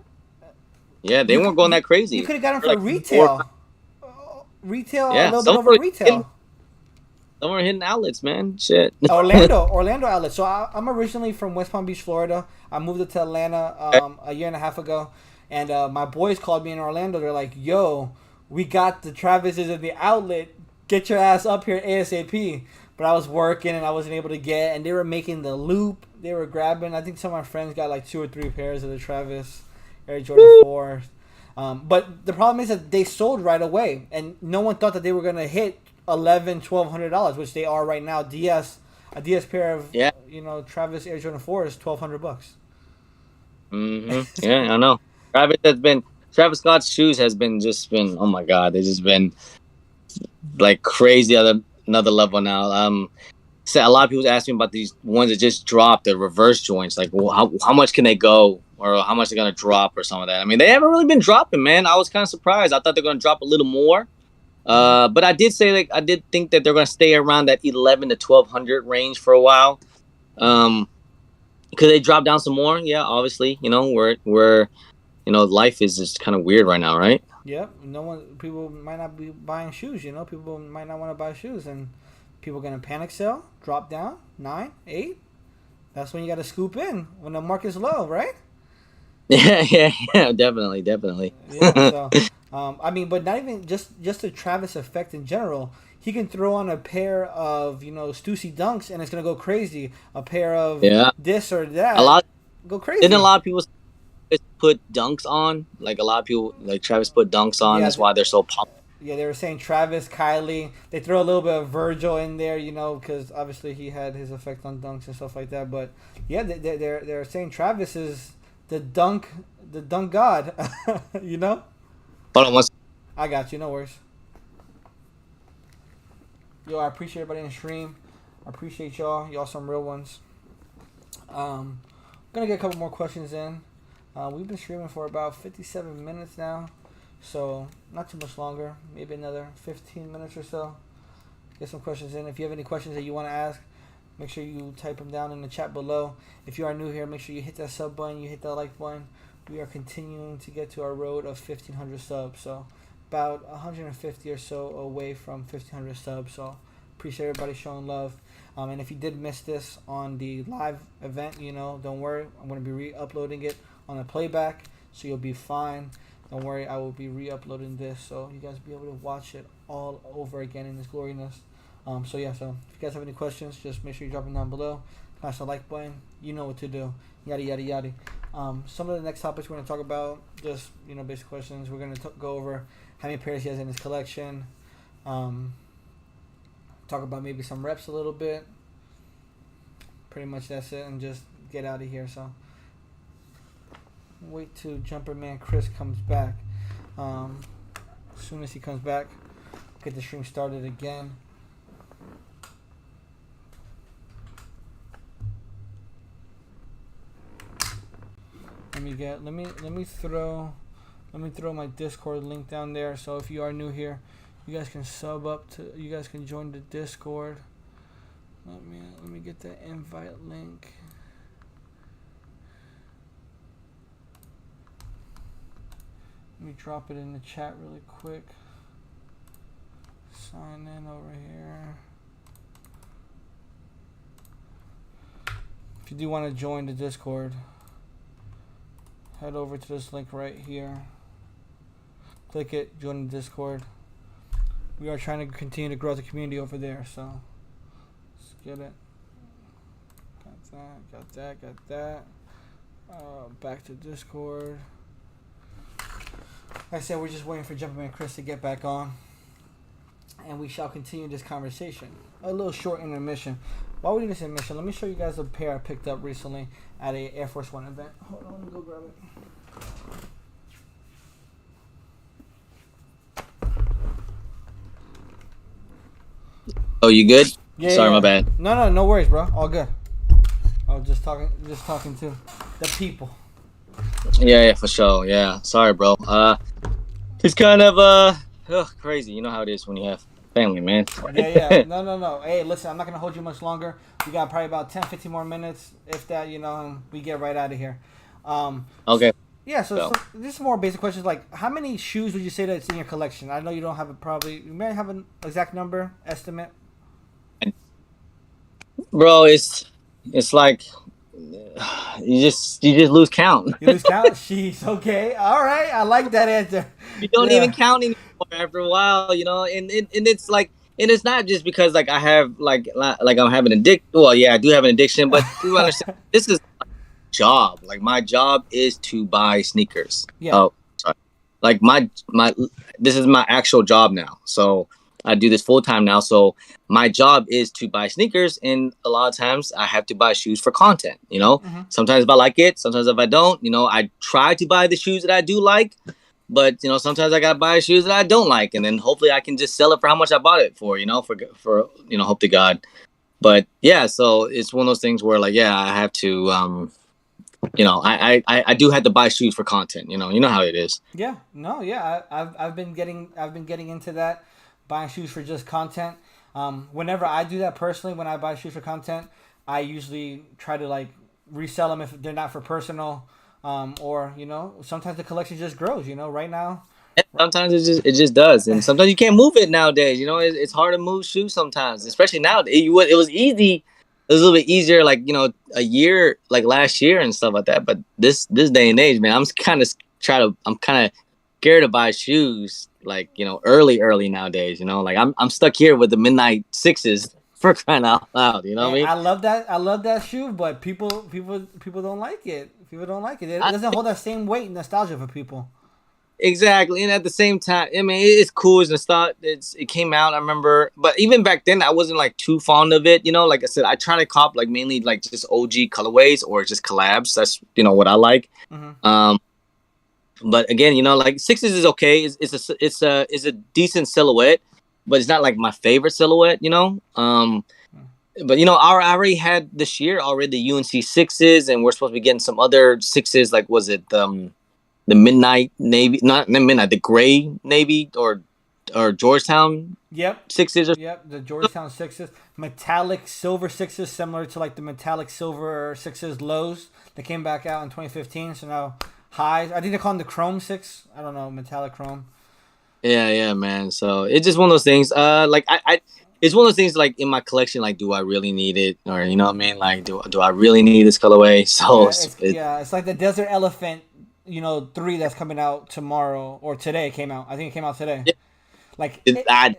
they you weren't going you, that you crazy. could have got them They're for like four, retail, retail a yeah. little bit over retail. Some were hitting outlets, man. Shit. Orlando outlet. So I'm originally from West Palm Beach, Florida. I moved to Atlanta a year and a half ago, and my boys called me in Orlando. They're like, "Yo, we got the Travis's in the outlet. Get your ass up here ASAP." But I was working and I wasn't able to get. And they were making the loop. They were grabbing. I think some of my friends got like 2 or 3 pairs of the Travis Air Jordan 4. But the problem is that they sold right away, and no one thought that they were gonna hit $1,100-1,200, which they are right now. A DS pair of Yeah. Travis Air Jordan 4 is $1,200. Yeah, I know. Travis Scott's shoes has been oh my god, they just been like crazy at another level now. So a lot of people ask me about these ones that just dropped, the reverse joints. Like, well, how much can they go, or how much they're gonna drop, or some of that. I mean, they haven't really been dropping, man. I was kind of surprised. I thought they're gonna drop a little more. Mm-hmm. But I did think that they're gonna stay around that 11 to 1,200 range for a while. Could they drop down some more? Yeah, obviously. We're life is just kind of weird right now, right? Yep. No one. People might not be buying shoes. People might not want to buy shoes, and people gonna panic sell, drop down 9, 8. That's when you got to scoop in when the market's low, right? Yeah, definitely. Yeah. So, I mean, but not even just the Travis effect in general. He can throw on a pair of Stussy Dunks and it's gonna go crazy. A pair of Yeah, this or a that, lot. go Didn't a crazy. lot of people put dunks on? Like a lot of people, like Travis put dunks on. Yeah, That's why they're so popular. yeah. They were saying Travis, Kylie. They throw a little bit of Virgil in there, because obviously he had his effect on dunks and stuff like that. But yeah, they're saying Travis is the dunk god. you know. Hold on, I got you. No worries. Yo, I appreciate everybody in the stream. I appreciate y'all. Y'all some real ones. Gonna get a couple more questions in. We've been streaming for about 57 minutes now, so not too much longer. Maybe another 15 minutes or so. Get some questions in. If you have any questions that you want to ask, make sure you type them down in the chat below. If you are new here, make sure you hit that sub button, you hit that like button. We are continuing to get to our road of 1,500 subs, so about 150 or so away from 1,500 subs. So appreciate everybody showing love. And if you did miss this on the live event, don't worry. I'm going to be re-uploading it on a playback, so you'll be fine. Don't worry, I will be re-uploading this, so you guys will be able to watch it all over again in its gloriness. So if you guys have any questions, just make sure you drop them down below. Smash the like button. You know what to do. Yada yada yada. Some of the next topics we're going to talk about, just basic questions. We're going to go over how many pairs he has in his collection. Talk about maybe some reps a little bit. Pretty much that's it, and just get out of here. So wait till Jumper Man Chris comes back. As soon as he comes back, get the stream started again. Let me throw my Discord link down there. So if you are new here, you guys can you guys can join the Discord. Let me get the invite link. Let me drop it in the chat really quick. Sign in over here. If you do want to join the Discord, head over to this link right here. Click it, join the Discord. We are trying to continue to grow the community over there, so let's get it. Got that. Back to Discord. Like I said, we're just waiting for Jumpman Chris to get back on, and we shall continue this conversation. A little short intermission. While we do this intermission, let me show you guys a pair I picked up recently at a Air Force One event. Hold on, let me go grab it. Oh, you good? Yeah. Sorry, my bad. No worries, bro. All good. I was just talking to the people. Yeah, for sure. Yeah, sorry, bro. It's kind of crazy. You know how it is when you have family, man. Yeah. No. Hey, listen, I'm not gonna hold you much longer. We got probably about 10, 15 more minutes, if that. We get right out of here. Okay. Yeah. So this is more basic questions. Like, how many shoes would you say that's in your collection? I know you don't have you may have an exact number estimate. Bro, it's like you just lose count. You lose count? Jeez. Okay. All right. I like that answer. You don't even count anymore after a while, and it's like, and it's not just because like I have like I'm having an addiction. Well, yeah, I do have an addiction, but you understand this is my job. Like my job is to buy sneakers. Yeah. Oh, sorry. Like my this is my actual job now. So I do this full time now. So my job is to buy sneakers, and a lot of times I have to buy shoes for content. Mm-hmm. Sometimes if I like it, sometimes if I don't. I try to buy the shoes that I do like. But sometimes I gotta buy shoes that I don't like, and then hopefully I can just sell it for how much I bought it for. For hope to God. But yeah, so it's one of those things where like, yeah, I have to. I do have to buy shoes for content. You know how it is. Yeah. No. Yeah. I've been getting into that, buying shoes for just content. Whenever I do that personally, when I buy shoes for content, I usually try to like resell them if they're not for personal. Or sometimes the collection just grows. Right now. Sometimes it just does, and sometimes you can't move it nowadays. It's hard to move shoes sometimes, especially now. It was easy. It was a little bit easier, like a year, like last year and stuff like that. But this day and age, man, I'm kind of scared to buy shoes, like early nowadays. Like I'm stuck here with the midnight sixes. For crying out loud, you know what I mean? I love that shoe, but people don't like it. People don't like it. It doesn't hold that same weight and nostalgia for people. Exactly, and at the same time, I mean, it's cool. It came out. I remember, but even back then, I wasn't like too fond of it. Like I said, I try to cop like mainly like just OG colorways or just collabs. That's what I like. Mm-hmm. But again, like sixes is okay. It's a decent silhouette. But it's not like my favorite silhouette, But I already had this year already the UNC sixes, and we're supposed to be getting some other sixes. Like, was it the midnight navy? Not the midnight, the gray navy or Georgetown. Yep. Sixes. Yep. The Georgetown sixes, metallic silver sixes, similar to like the metallic silver sixes lows that came back out in 2015. So now highs. I think they call them the chrome six. I don't know, metallic chrome. Yeah, man. So it's just one of those things. Like it's one of those things. Like in my collection, like, do I really need it, or you know what I mean? Like, do I really need this colorway? So it's like the Desert Elephant, 3 that's coming out tomorrow or today came out. I think it came out today. Yeah. Like I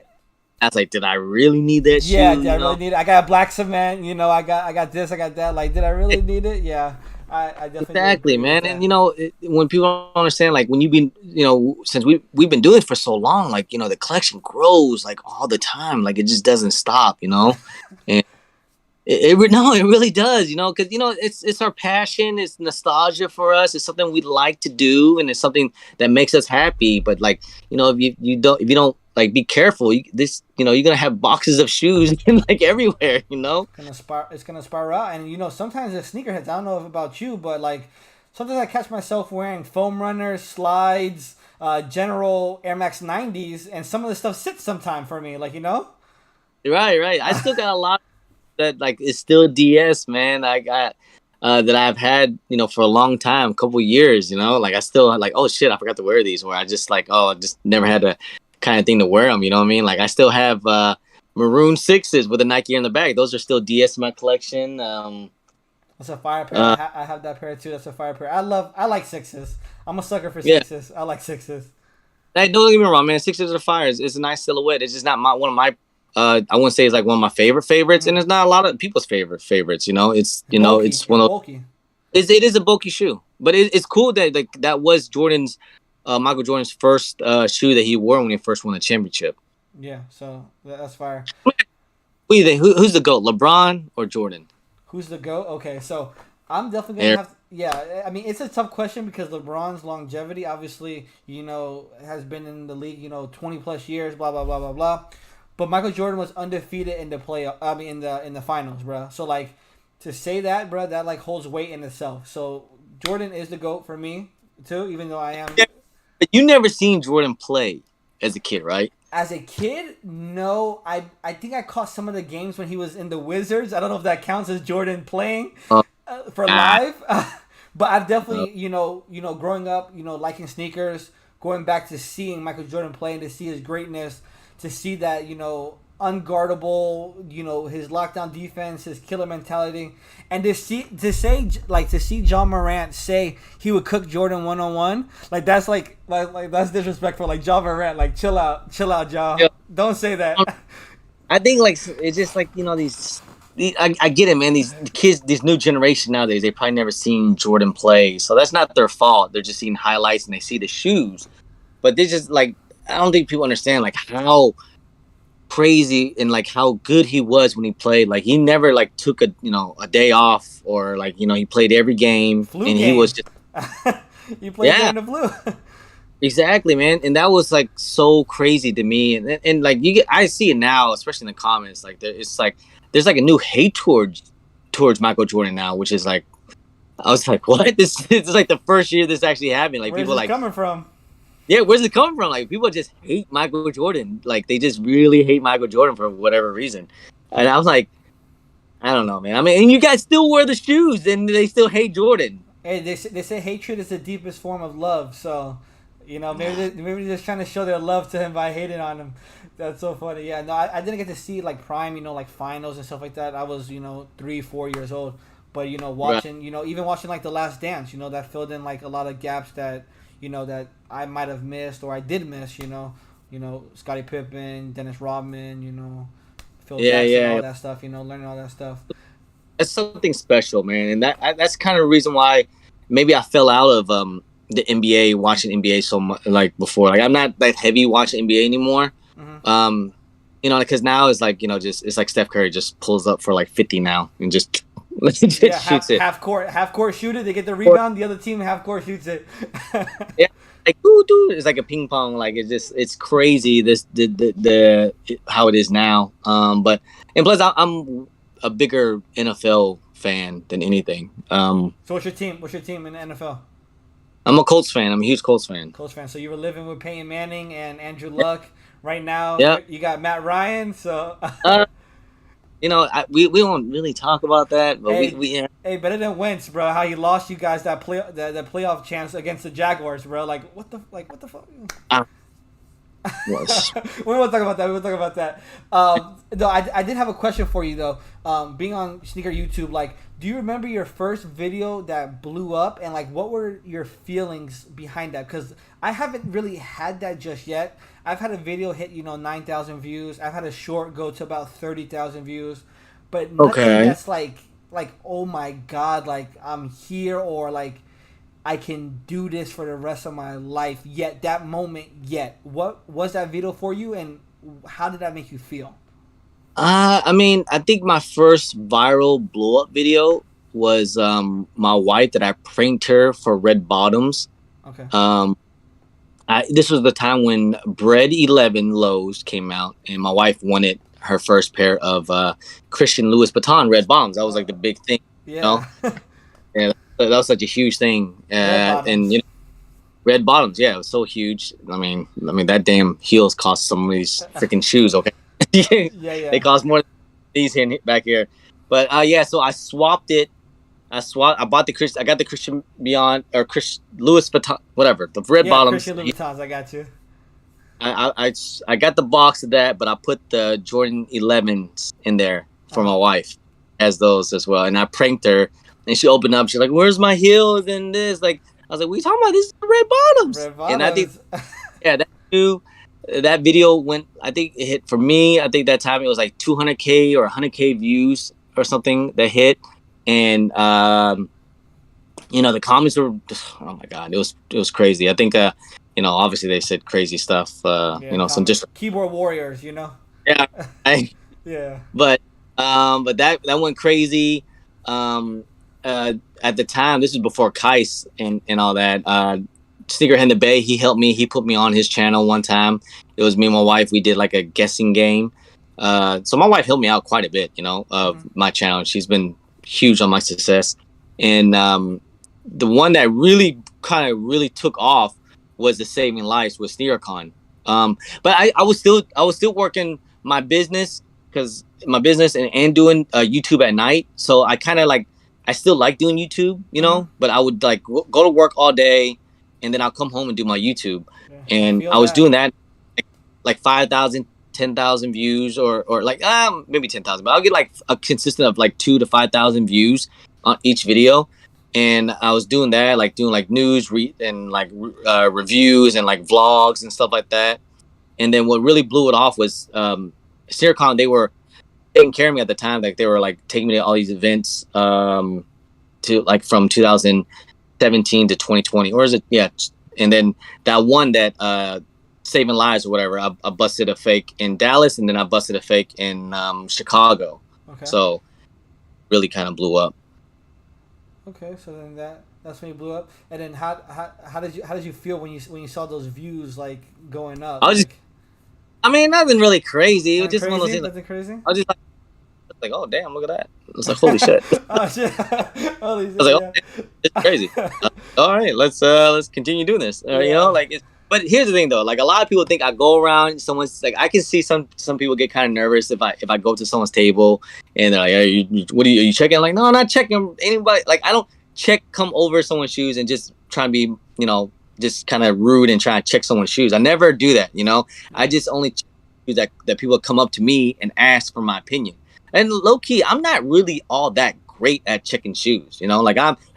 was like, did I really need that shoe? Yeah, did I really need it? I got black cement. I got this. I got that. Like, did I really need it? Yeah. I definitely exactly, man. And when people don't understand, like when you've been, since we've been doing it for so long, like the collection grows like all the time, like it just doesn't stop, and it really does, because it's our passion, it's nostalgia for us, it's something we like to do, and it's something that makes us happy. But like if you don't like be careful, you're gonna have boxes of shoes like everywhere. It's gonna spiral out, and sometimes the sneakerheads. I don't know about you, but like sometimes I catch myself wearing foam runners, slides, general Air Max 90s, and some of the stuff sits sometime for me. Like Right. I still got a lot that like it's still DS, man. that I've had, for a long time, a couple years. Like I still like, oh shit, I forgot to wear these. Or I just like, oh, I just never had the kind of thing to wear them. You know what I mean? Like I still have maroon sixes with a Nike in the back. Those are still DS in my collection. That's a fire pair. Uh, I have that pair too. That's a fire pair. I like sixes. I'm a sucker for yeah. sixes. I like sixes. Hey, don't get me wrong, man. Sixes are fire. It's a nice silhouette. It's just not one of my. I wouldn't say it's like one of my favorite favorites, and it's not a lot of people's favorites. It's Bulky. it's one It's of. bulky. It is a bulky shoe, but it's cool that like that was Jordan's, Michael Jordan's first shoe that he wore when he first won the championship. Yeah. So that's fire. What do you think? Who's the GOAT, LeBron or Jordan? Who's the GOAT? Okay, so I'm definitely gonna have. Yeah, I mean it's a tough question because LeBron's longevity, obviously, has been in the league, 20 plus years, blah blah blah blah blah. But Michael Jordan was undefeated in the play. I mean, in the finals, bro. So like, to say that, bro, that like holds weight in itself. So Jordan is the GOAT for me too, even though I am. But you never seen Jordan play as a kid, right? As a kid, no. I think I caught some of the games when he was in the Wizards. I don't know if that counts as Jordan playing for live. But I've definitely, growing up, liking sneakers, going back to seeing Michael Jordan play and to see his greatness, to see that, unguardable, his lockdown defense, his killer mentality, and to see John Morant say he would cook Jordan 1-on-1, like that's like that's disrespectful. Like John Morant, like chill out, John. Yeah. Don't say that. I think like it's just like these. I get it, man. These kids, this new generation nowadays, they probably never seen Jordan play, so that's not their fault. They're just seeing highlights and they see the shoes, but they just like I don't think people understand like how crazy and like how good he was when he played. Like he never like took a day off or like he played every game flu and game. He was just you played during the flu. Exactly, man, and that was like so crazy to me. And like I see it now, especially in the comments. Like it's like there's like a new hate towards Michael Jordan now, which is like I was like, what? This is like the first year this actually happened. Like where's people it like coming from? Yeah, where's it coming from? Like people just hate Michael Jordan. Like they just really hate Michael Jordan for whatever reason. And I was like, I don't know, man. I mean, and you guys still wear the shoes, and they still hate Jordan. Hey, they say hatred is the deepest form of love. So, maybe they're just trying to show their love to him by hating on him. That's so funny. Yeah, no, I didn't get to see like prime, like finals and stuff like that. I was 3-4 years old, but watching, right. Even watching like The Last Dance, that filled in like a lot of gaps that that I might have missed or I did miss. Scottie Pippen, Dennis Rodman, Phil Jackson, all that stuff. Learning all that stuff. That's something special, man, and that's kind of the reason why maybe I fell out of the NBA, watching NBA so much like before. Like I'm not that heavy watching NBA anymore. Mm-hmm. Because now it's like it's like Steph Curry just pulls up for like 50 now and just shoots it. Half court shoot it. They get the rebound. The other team half court shoots it. Yeah, like ooh, dude, it's like a ping pong. Like it's crazy. The how it is now. And plus I'm a bigger NFL fan than anything. So what's your team? What's your team in the NFL? I'm a Colts fan. I'm a huge Colts fan. Colts fan. So you were living with Peyton Manning and Andrew Luck. Right now, you got Matt Ryan. So, we don't really talk about that, but Hey, better than Wentz, bro. How he lost you guys that playoff chance against the Jaguars, bro. Like what the fuck? We won't talk about that. No, I did have a question for you though. Being on Sneaker YouTube, like, do you remember your first video that blew up, and like, what were your feelings behind that? Because I haven't really had that just yet. I've had a video hit 9,000 views. I've had a short go to about 30,000 views, but nothing that's like oh my god, like I'm here or like I can do this for the rest of my life. Yet that moment, what was that video for you, and how did that make you feel? I mean, I think my first viral blow up video was my wife that I pranked her for red bottoms. Okay. This was the time when Bread 11 lows came out, and my wife wanted her first pair of Christian Louis Vuitton red bottoms. That was like the big thing. Yeah. Yeah, that was such a huge thing. And red bottoms, yeah, it was so huge. I mean that damn heels cost some of these freaking shoes. Okay. Yeah. They cost more than these back here. But so I swapped it I bought the Christian. I got the Christian Beyond or Chris Louis Vuitton, whatever, the red Yeah, bottoms. Christian Louboutins. I got you. I got the box of that, but I put the Jordan 11s in there for my wife as those as well. And I pranked her, and she opened up. She's like, "Where's my heels and this?" Like I was like, "What are you talking about? This is the red bottoms." Red And I think, bottoms. yeah, that video went. I think it hit for me. I think that time it was like 200K or 100K views or something that hit, and the comments were, oh my god, it was crazy. I think obviously they said crazy stuff. Yeah, Some just keyboard warriors. You know. yeah, I, Yeah. but that went crazy. Um, at the time, this was before Kais and all that. Sneakerhead in the Bay, he helped me. He put me on his channel one time. It was me and my wife. We did like a guessing game. So my wife helped me out quite a bit, of my channel. She's been huge on my success. And the one that really took off was the Saving Lives with SneakerCon. But I was still working my business and doing YouTube at night. So I kind of I still like doing YouTube, but I would go to work all day, and then I'll come home and do my YouTube. Yeah, And I was doing that like 5,000, 10,000 views or maybe 10,000, but I'll get like a consistent of like 2,000 to 5,000 views on each video. And I was doing that, like doing like news and reviews and like vlogs and stuff like that. And then what really blew it off was SneakerCon. They were taking care of me at the time. Like they were like taking me to all these events to like from 2017 to 2020, or is it? Yeah. And then that one that Saving Lives or whatever, I busted a fake in Dallas, and then I busted a fake in Chicago. Okay. So really kind of blew up. Okay, so then that's when you blew up. And then how did you feel when you saw those views like going up? Nothing really crazy. It was just crazy? one of those things. Nothing crazy. I was just like, oh damn, look at that. I was like, holy shit. Oh shit! Holy shit! I was like, oh, damn, it's crazy. All right, let's continue doing this. But here's the thing though, like a lot of people think I go around someone's like I can see some people get kind of nervous if I go to someone's table and they're like, hey, are you checking? I'm like, no, I'm not checking anybody. Like I don't come over someone's shoes and just try and be just kind of rude and try to check someone's shoes. I never do that. I just only check shoes that people come up to me and ask for my opinion. And low key, I'm not really all that great at checking shoes.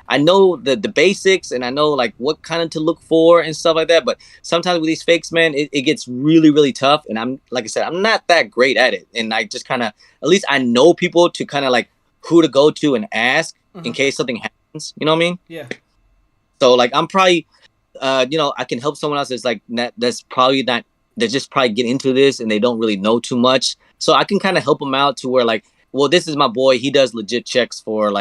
I know the basics and I know like what kind of to look for and stuff like that. But sometimes with these fakes, man, it gets really, really tough. And I'm, like I said, I'm not that great at it. And I just kind of, at least I know people to kind of like who to go to and ask in case something happens. You know what I mean? Yeah. So like, I'm probably, I can help someone else that's like, that's probably not, they just probably get into this and they don't really know too much. So I can kind of help them out to where like, well, this is my boy. He does legit checks for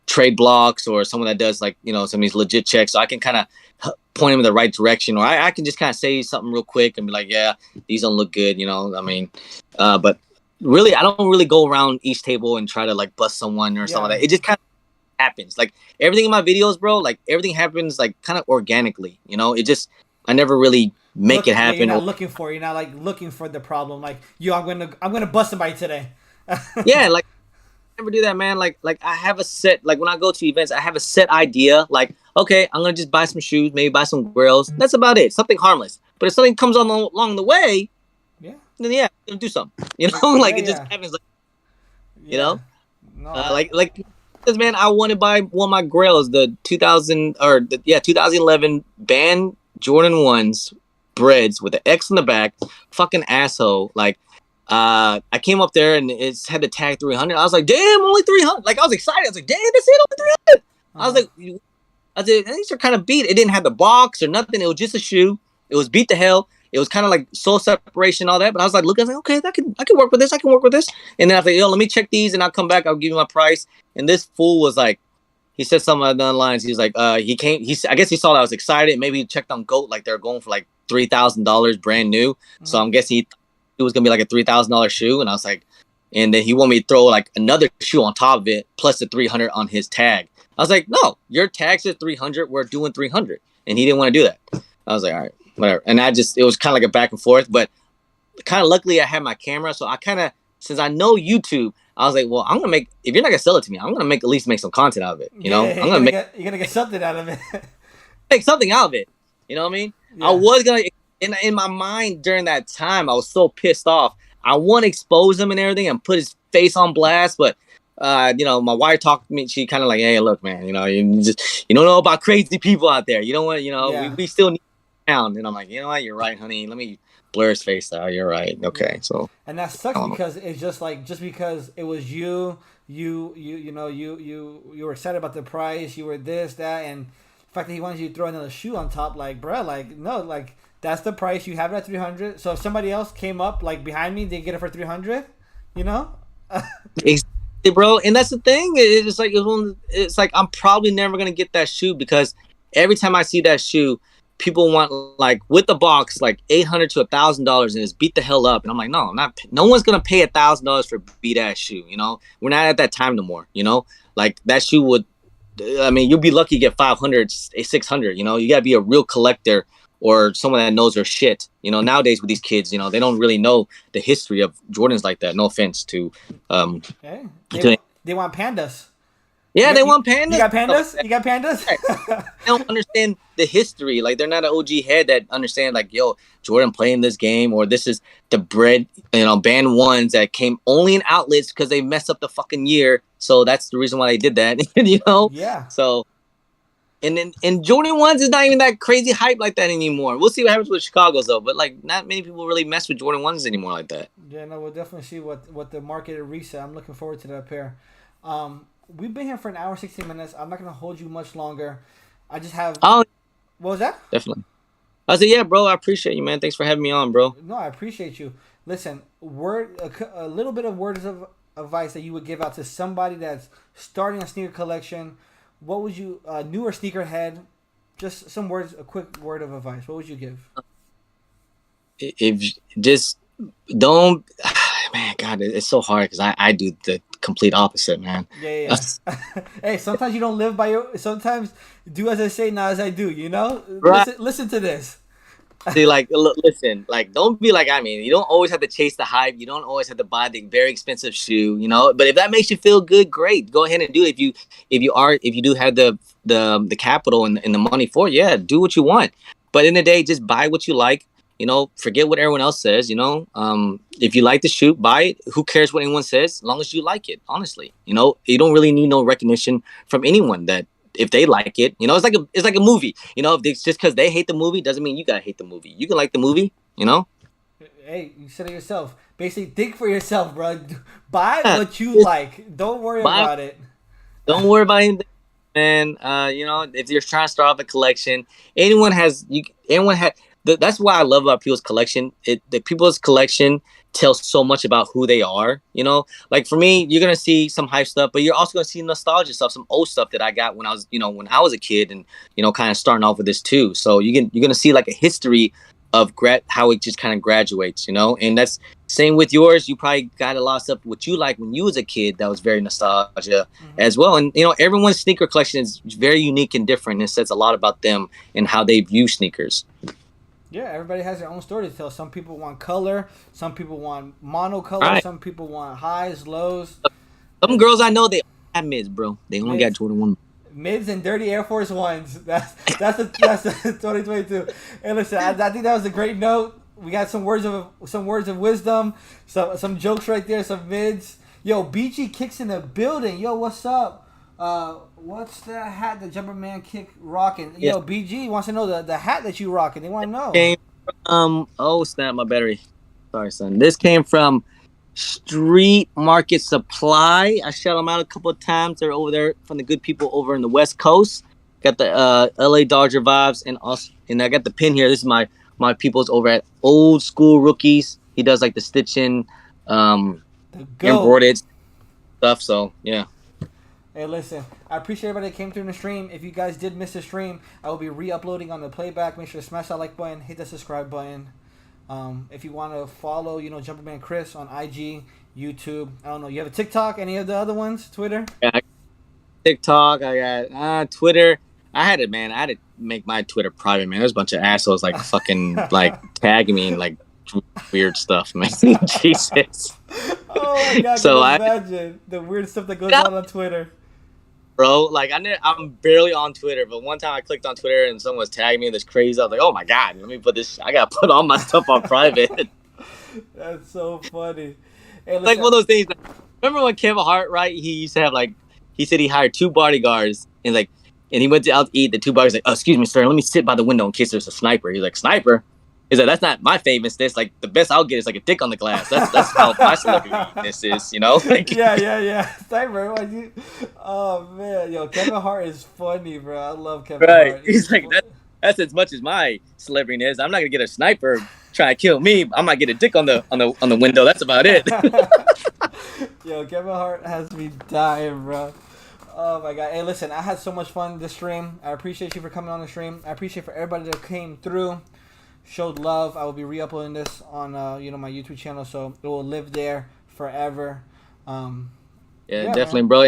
trade blocks or someone that does some of these legit checks. So I can kind of point him in the right direction, or I can just kind of say something real quick and be like, yeah, these don't look good. But really, I don't really go around each table and try to like bust someone or something like that. It just kind of happens. Like everything in my videos, bro, like everything happens like kind of organically, I never really make it happen. You're not looking for it. You're not like looking for the problem. Like, I'm gonna bust somebody today. Yeah, like never do that, man. Like I have a set, like when I go to events, I have a set idea. Like, okay, I'm gonna just buy some shoes, maybe buy some grills. That's about it. Something harmless. But if something comes on along the way, then I'm gonna do something. It just happens. No, because man, I want to buy one of my grills, the 2011 Band Jordan 1s breads with the X in the back. Fucking asshole. Like, I came up there and it's had the tag 300. I was like, damn, only 300. Like, I was excited. I was like, damn, that's it, only 300. I was like, these are kind of beat. It didn't have the box or nothing. It was just a shoe. It was beat to hell. It was kind of like soul separation, all that. But I was like, look, I was like, okay, I can work with this. I can work with this. And then I was like, yo, let me check these and I'll come back. I'll give you my price. And this fool was like, he said something along the lines. He was like, I guess he saw that I was excited. Maybe he checked on GOAT, like they're going for like $3,000 brand new. Mm-hmm. So I'm guessing it was gonna be like a $3,000 shoe. And I was like, and then he wanted me to throw like another shoe on top of it, plus the 300 on his tag. I was like, no, your tag says 300. We're doing 300. And he didn't want to do that. I was like, all right, whatever. And it was kind of like a back and forth, but kind of luckily I had my camera. So I kind of, since I know YouTube, I was like, well, I'm gonna make. If you're not gonna sell it to me, I'm gonna make at least make some content out of it. You know, I'm gonna you're gonna get something out of it. make something out of it. You know what I mean? Yeah. I was gonna in my mind during that time, I was so pissed off. I want to expose him and everything and put his face on blast, but you know, my wife talked to me. She kind of like, hey, look, man, you know, you don't know about crazy people out there. You don't want, you know, we still need down. And I'm like, you know what, you're right, honey. Let me blur his face out. You're right. Okay, so. And that sucks because it's just like because it was you know, you were excited about the price. You were this, that, and the fact that he wanted you to throw another shoe on top, like, bro, like, no, like, that's the price. You have it at 300. So if somebody else came up like behind me, they get it for 300. You know. Exactly, bro. And that's the thing. It's like I'm probably never gonna get that shoe because every time I see that shoe, people want like with the box like $800 to $1,000 and it's beat the hell up. And I'm like, no, I'm not. No one's gonna pay $1,000 for beat ass shoe. You know, we're not at that time no more. You know, like that shoe would. I mean, you'll be lucky to get 500, 600. You know, you gotta be a real collector. Or someone that knows their shit. You know, nowadays with these kids, you know, they don't really know the history of Jordans like that. No offense to they want pandas. Yeah, they want pandas. You got pandas? You got pandas? They don't understand the history. Like they're not an OG head that understand like, yo, Jordan playing this game or this is the bread, you know, band ones that came only in outlets because they messed up the fucking year. So that's the reason why they did that. You know? Yeah. So And Jordan 1s is not even that crazy hype like that anymore. We'll see what happens with Chicago's though. But like, not many people really mess with Jordan 1s anymore like that. Yeah, no, we'll definitely see what the market reset. I'm looking forward to that pair. We've been here for an hour 16 minutes. I'm not gonna hold you much longer. I just have. Oh, what was that? Definitely. I said, yeah, bro. I appreciate you, man. Thanks for having me on, bro. No, I appreciate you. Listen, a little bit of words of advice that you would give out to somebody that's starting a sneaker collection. What would you, newer sneakerhead, just some words, a quick word of advice. What would you give? If just don't, man, God, it's so hard because I do the complete opposite, man. Yeah. Hey, sometimes you don't live by sometimes do as I say, not as I do, you know? Right. Listen to this. See, like, listen, like, don't be like, I mean, you don't always have to chase the hype. You don't always have to buy the very expensive shoe, you know. But if that makes you feel good, great. Go ahead and do it. If you do have the capital and the money for it, yeah, do what you want. But in the day, just buy what you like. You know, forget what everyone else says. You know, if you like the shoe, buy it. Who cares what anyone says? As long as you like it, honestly. You know, you don't really need no recognition from anyone that. If they like it, you know, it's like a movie. You know, if it's just because they hate the movie doesn't mean you gotta hate the movie. You can like the movie, you know. Hey, you said it yourself. Basically, think for yourself, bro. Buy what you like. Don't worry about it. Don't worry about anything, man. You know, if you're trying to start off a collection, that's why I love about people's collection. The people's collection tells so much about who they are, you know. Like for me, you're gonna see some hype stuff, but you're also gonna see nostalgia stuff, some old stuff that I got when I was a kid, and you know, kind of starting off with this too. So you're gonna see like a history of how it just kind of graduates, you know. And that's same with yours. You probably got a lot of stuff what you like when you was a kid that was very nostalgia as well. And you know, everyone's sneaker collection is very unique and different, and it says a lot about them and how they view sneakers. Yeah, everybody has their own story to tell. Some people want color. Some people want monocolor. Right. Some people want highs, lows. Some girls I know, they have mids, bro. They only got Jordan 1. Mids and dirty Air Force Ones. That's the 2022. And listen, I think that was a great note. We got some words of wisdom, some jokes right there, some mids. Yo, BG Kicks in the building. Yo, what's up? What's the hat that Jumper Man Kick rocking? Yo, yeah. BG wants to know the hat that you rocking. They want to know. Came from, oh snap, my battery. Sorry, son. This came from Street Market Supply. I shout them out a couple of times. They're over there from the good people over in the West Coast. Got the LA Dodger vibes, and I got the pin here. This is my people's over at Old School Rookies. He does like the stitching, embroidered stuff. So yeah. Hey, listen, I appreciate everybody that came through the stream. If you guys did miss the stream, I will be re-uploading on the playback. Make sure to smash that like button, hit the subscribe button. If you want to follow, you know, Jumperman Chris on IG, YouTube. I don't know. You have a TikTok? Any of the other ones? Twitter? Yeah, TikTok. I got Twitter. I had to make my Twitter private, man. There's a bunch of assholes like fucking like tagging me and like weird stuff, man. Jesus. Oh my god! So Can you imagine the weird stuff that goes on Twitter? bro, like I'm barely on Twitter, but one time I clicked on Twitter and someone was tagging me in this crazy. I was like, oh my god, let me put this. I gotta put all my stuff on private. That's so funny. Hey, Like listen. one of those things. Remember when Kevin Hart, right? He used to have like, he said he hired 2 bodyguards and like, and he went out to eat. The 2 bodyguards like, oh, excuse me, sir, let me sit by the window in case there's a sniper. He's like, sniper? He's like, that's not my famousness. Like the best I'll get is like a dick on the glass. That's how my celebrity-ness is, you know? Like, Yeah. Sniper, what you? Oh man, yo, Kevin Hart is funny, bro. I love Kevin right? Hart. He's like, that's as much as my celebrity is. I'm not gonna get a sniper try to kill me. I might get a dick on the window. That's about it. Yo, Kevin Hart has me dying, bro. Oh my god. Hey, listen, I had so much fun this stream. I appreciate you for coming on the stream. I appreciate for everybody that came through, showed love. I will be re-uploading this on my YouTube channel, so it will live there forever. Yeah, definitely, man. Bro.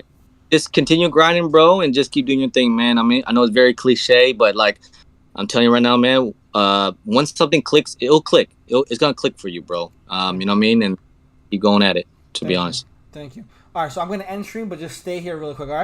Just continue grinding, bro, and just keep doing your thing, man. I mean, I know it's very cliche, but like I'm telling you right now, man. Once something clicks, it'll click. It's gonna click for you, bro. You know what I mean? And keep going at it. To be honest. Thank you. All right, so I'm gonna end stream, but just stay here really quick. All right.